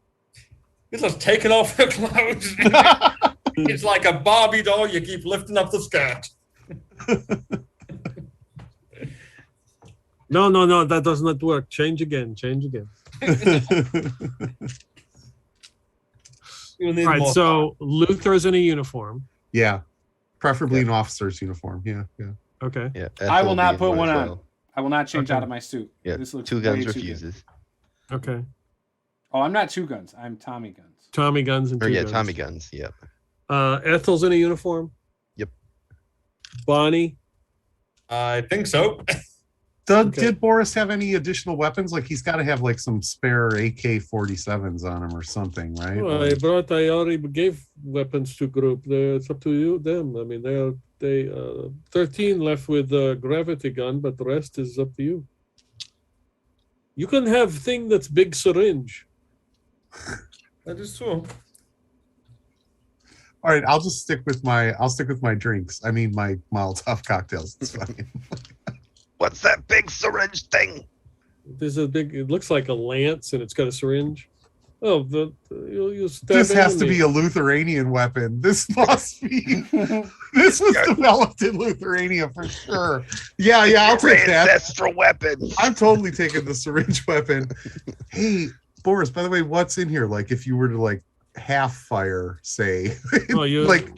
He's just taking off her clothes. It's like a Barbie doll. You keep lifting up the skirt. No, that does not work. Change again. You'll need All right, more so Luther's in a uniform. Yeah, preferably an officer's uniform. Yeah. Okay. Yeah, I will Ethel not being put one as on. well. I will not change Okay. out of my suit. Yeah, This looks 2 way guns too good. refuses. Okay. Oh, I'm not 2 guns. I'm Tommy guns. Tommy guns and Or 2 yeah, guns. Tommy guns. Yep. Ethel's in a uniform. Yep. Bonnie. I think so. Did Boris have any additional weapons? Like he's got to have like some spare AK-47s on him or something, right? Oh, I already gave weapons to group. It's up to them. I mean, they 13 left with gravity gun, but the rest is up to you. You can have thing that's big syringe. That is true. All right, I'll stick with my drinks. I mean my Molotov cocktails. It's fine. What's that big syringe thing? There's a big. It looks like a lance, and it's got a syringe. Oh, you stab This has to enemy. be a Lithuanian weapon. This must be. This was developed in Lithuania for sure. Yeah, I'll take that. Ancestral weapons. I'm totally taking the syringe weapon. Hey, Boris, by the way, what's in here? Like if you were to like half fire, say, Oh, you like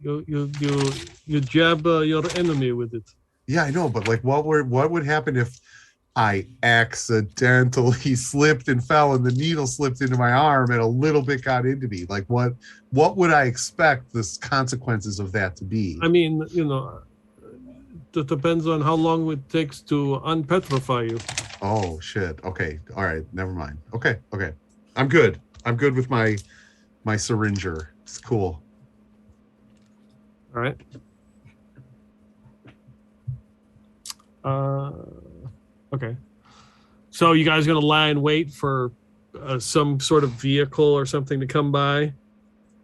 You jab your enemy with it. Yeah, I know, but like, what would happen if I accidentally slipped and fell, and the needle slipped into my arm, and a little bit got into me? Like, what would I expect the consequences of that to be? I mean, it depends on how long it takes to unpetrify you. Oh shit. Okay. All right. Never mind. Okay. I'm good with my syringer. It's cool. All right. Okay. So you guys gonna lie and wait for some sort of vehicle or something to come by?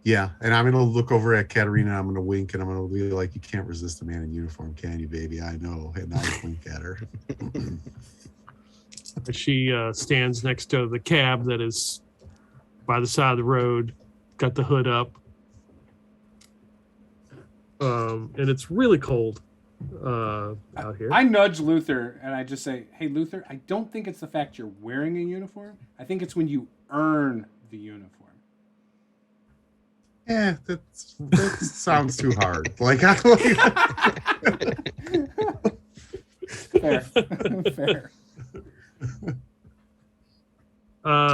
Yeah, and I'm gonna look over at Katerina, and I'm gonna wink, and I'm gonna be like, "You can't resist a man in uniform, can you, baby? I know." And I wink at her. She stands next to the cab that is by the side of the road, got the hood up, and it's really cold out here. I nudge Luther and I just say, "Hey, Luther, I don't think it's the fact you're wearing a uniform. I think it's when you earn the uniform." Yeah, that sounds too hard. Like, Fair.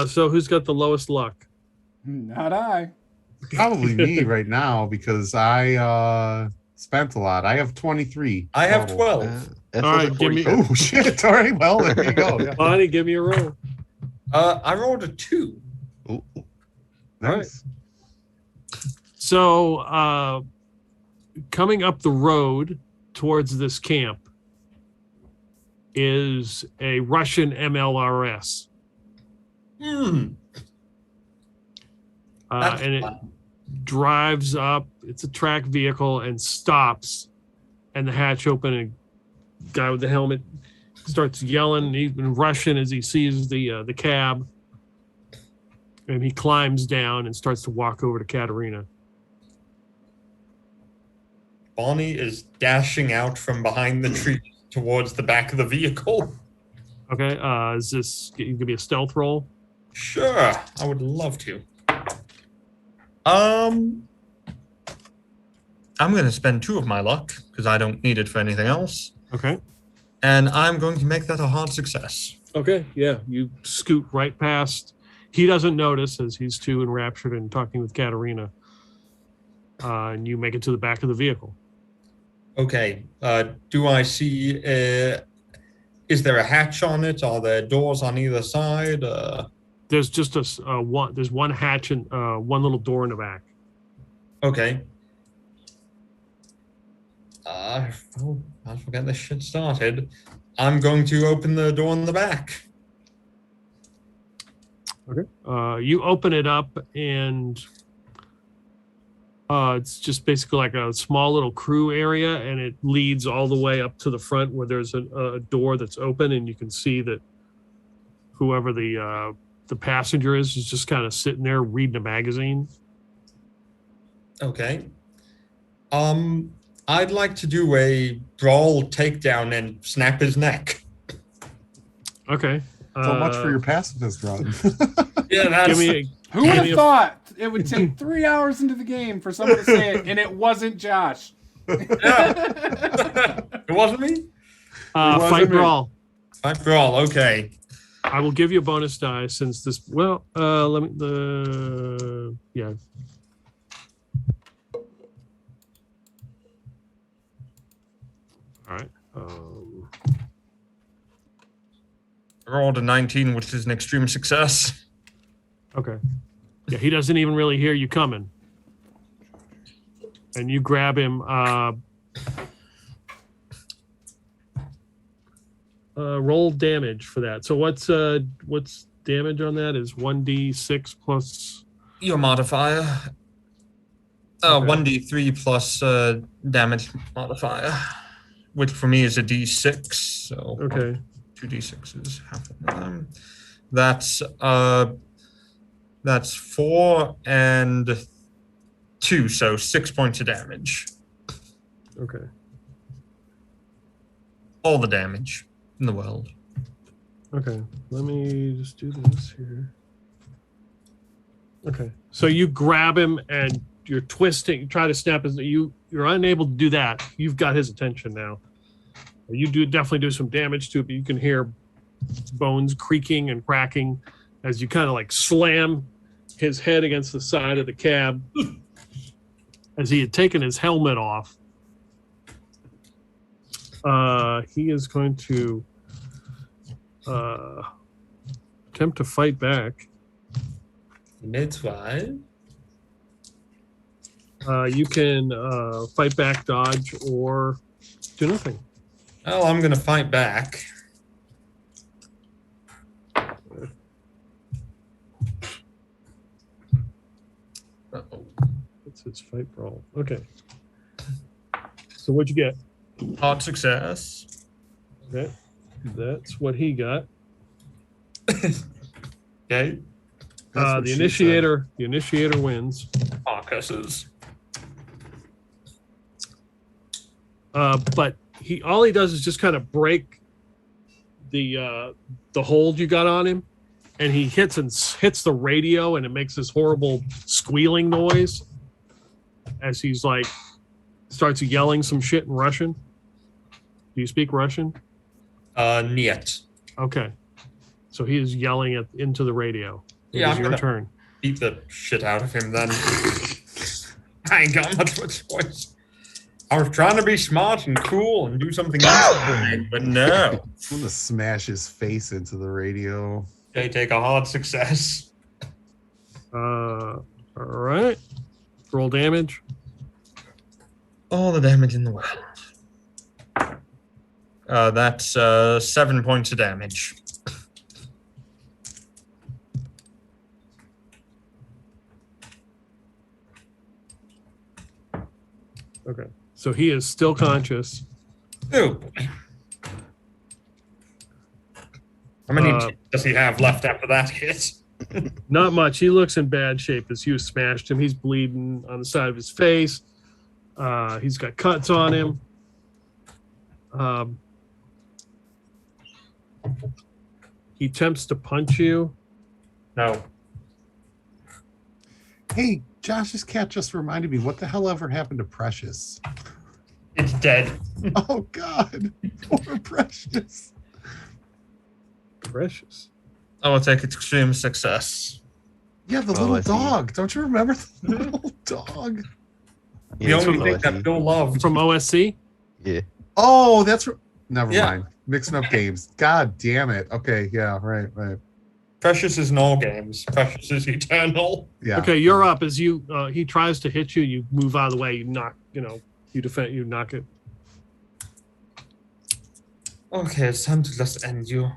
So who's got the lowest luck? Not I. probably me right now because I spent a lot. I have 23. I have total. 12. All right, give me. Oh shit! All right, well there you go. Yeah. Bonnie, give me a roll. I rolled a 2. Ooh. Nice. So, coming up the road towards this camp is a Russian MLRS. That's And it fun. drives up. It's a track vehicle and stops, and the hatch open. And guy with the helmet starts yelling. He's been Russian as he sees the cab, and he climbs down and starts to walk over to Katerina. Bonnie is dashing out from behind the tree towards the back of the vehicle. Okay, is this gonna be a stealth roll? Sure, I would love to. I'm going to spend 2 of my luck because I don't need it for anything else, Okay. and I'm going to make that a hard success. Okay, yeah, you scoot right past. He doesn't notice as he's too enraptured and talking with Katerina. And you make it to the back of the vehicle. Okay, do I see? Is there a hatch on it? Are there doors on either side? There's just one. There's one hatch and one little door in the back. Okay. I'll get this shit started. I'm going to open the door in the back. Okay. You open it up and it's just basically like a small little crew area, and it leads all the way up to the front where there's a door that's open, and you can see that whoever the passenger is just kind of sitting there reading a magazine. Okay. I'd like to do a brawl takedown and snap his neck. Okay. So much for your pacifist run. Yeah, that's... Who would have thought it would take 3 hours into the game for someone to say it, and it wasn't Josh? Yeah. It wasn't me? Fight brawl. Fight brawl, okay. I will give you a bonus die since this. Well, let me. Yeah. All right. I rolled a 19, which is an extreme success. Okay. Yeah, he doesn't even really hear you coming, and you grab him. Roll damage for that. So what's damage on that? Is 1d6 plus Your modifier. Okay. 1d3 plus damage modifier, which for me is a d6. So Okay. 2d6s, half of them. That's 4 and 2, so 6 points of damage. Okay. All the damage in the world. Okay. Let me just do this here. Okay. So you grab him and you're twisting, try to snap his. You're unable to do that. You've got his attention now. You definitely do some damage to it, but you can hear bones creaking and cracking as you kind of like slam his head against the side of the cab as he had taken his helmet off. He is going to attempt to fight back. That's right. You can fight back, dodge, or do nothing. Well, I'm gonna fight back. Uh-oh. What's his fight roll? Okay. So what'd you get? Hard success. Okay. That's what he got. Okay. The initiator wins. Carcasses. But all he does is just kind of break the hold you got on him, and he hits the radio, and it makes this horrible squealing noise as he's like starts yelling some shit in Russian. Do you speak Russian? Niet. Okay, so he is yelling into the radio. Yeah, It is your turn. Beat the shit out of him then. I ain't got much of a choice. I was trying to be smart and cool and do something else, but no. I'm gonna smash his face into the radio. They take a hard success. All right. Roll damage. All the damage in the world. That's 7 points of damage. Okay. So he is still conscious. Oh boy. How many does he have left after that hit? Not much. He looks in bad shape as you smashed him. He's bleeding on the side of his face. He's got cuts on him. He attempts to punch you. No. Hey, Josh's cat just reminded me, what the hell ever happened to Precious? It's dead. Oh, God. Poor Precious. Precious. I will take extreme success. Yeah, the little dog. Don't you remember the little dog? The Yeah, only from thing that OSC. Bill loved. From OSC? Yeah. Oh, that's... Never Yeah. mind. Mixing up games. God damn it. Okay, yeah, right. Precious is in all games. Precious is eternal. Yeah. Okay, you're up. As you he tries to hit you, you move out of the way. You knock. You defend. You knock it. Okay, it's time to just end you.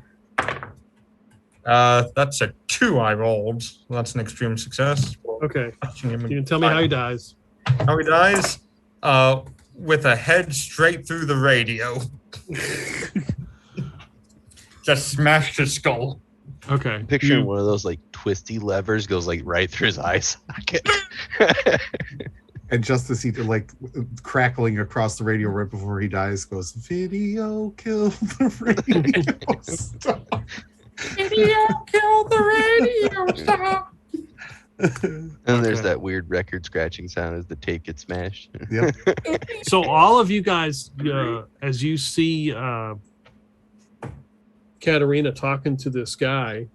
That's a 2 I rolled. That's an extreme success. Okay. Touching him You can tell me how he dies. How he dies? With a head straight through the radio. Just smashed his skull. Okay. Picturing one of those like twisty levers goes like right through his eye socket. And just as he like crackling across the radio right before he dies goes, video killed the radio star. Video killed the radio star. And there's that weird record scratching sound as the tape gets smashed. Yep. So all of you guys, as you see Katerina talking to this guy,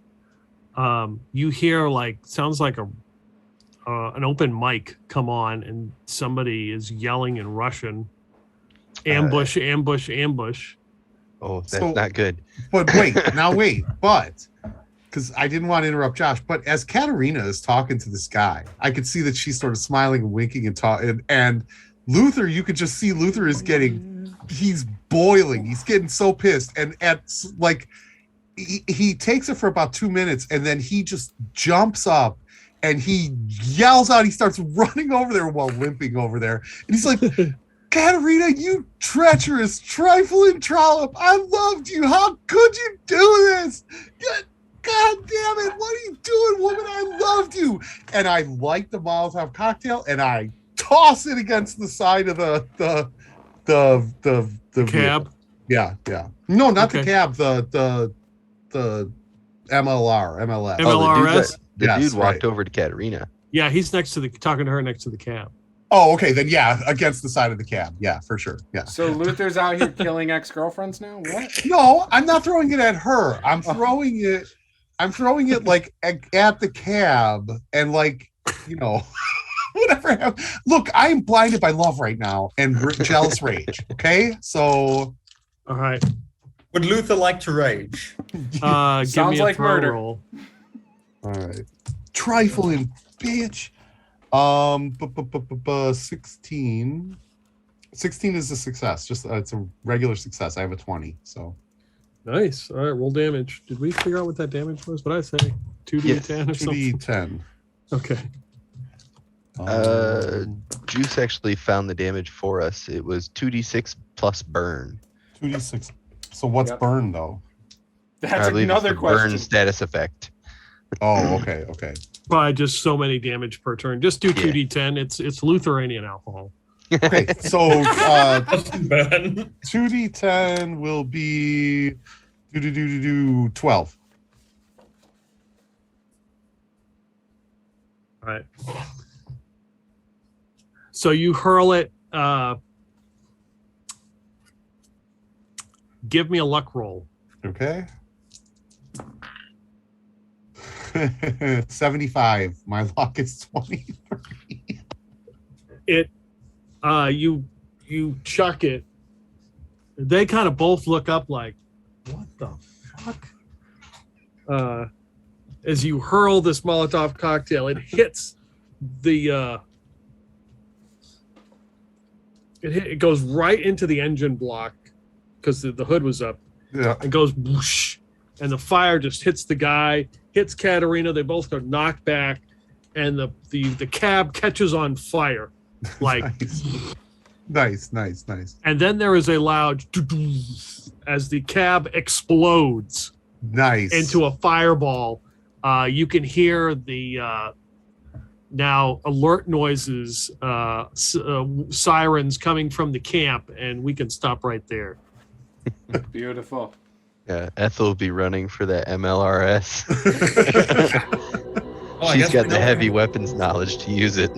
you hear sounds like an open mic come on, and somebody is yelling in Russian, ambush, ambush, ambush. Oh, that's So- not good. But wait, but because I didn't want to interrupt Josh, but as Katerina is talking to this guy, I could see that she's sort of smiling and winking and talking. And Luther, you could just see Luther is he's boiling. He's getting so pissed. And he takes it for about 2 minutes, and then he just jumps up and he yells out. He starts running over there while limping over there. And he's like, Katerina, you treacherous, trifling trollop. I loved you. How could you do this? God damn it. What are you doing, woman? I loved you. And I light the Molotov cocktail and I toss it against the side of the Cab. Yeah. No, not the Okay. cab, the MLS. MLRS. The Yes, dude walked right. over to Katerina. Yeah, he's talking to her next to the cab. Oh, okay, then yeah, against the side of the cab. Yeah, for sure. Yeah. So Luther's out here killing ex-girlfriends now? What? No, I'm not throwing it at her. I'm throwing it like at the cab and like, you know, whatever. Look, I'm blinded by love right now and jealous rage. Okay, so. All right. Would Luther like to rage? Give Sounds me a like throw murder. roll. All right. Trifling bitch. 16. 16 is a success. Just it's a regular success. I have a 20. So Nice. All right, roll damage. Did we figure out what that damage was? What did I say? 2d10 or something? 2d10. Okay. Juice actually found the damage for us. It was 2d6 plus burn. 2d6. So what's burn though? That's I believe another it's the question. burn status effect. Oh, okay. Probably just so many damage per turn. Just do 2d10. It's Lithuanian alcohol. Okay, so Burn. 2d10 will be 12. All right. So you hurl it. Give me a luck roll. Okay. 75. My luck is 23. You chuck it. They kind of both look up like, what the fuck? As you hurl this Molotov cocktail, it hits the it goes right into the engine block because the hood was up. Yeah. It goes whoosh, and the fire just hits the guy, hits Katerina. They both go knocked back, and the cab catches on fire. Like nice. And then there is a loud as the cab explodes into a fireball. You can hear the now alert noises, sirens coming from the camp, and we can stop right there. Beautiful. Yeah, Ethel will be running for that MLRS. Well, I She's guess got we the know- heavy weapons knowledge to use it.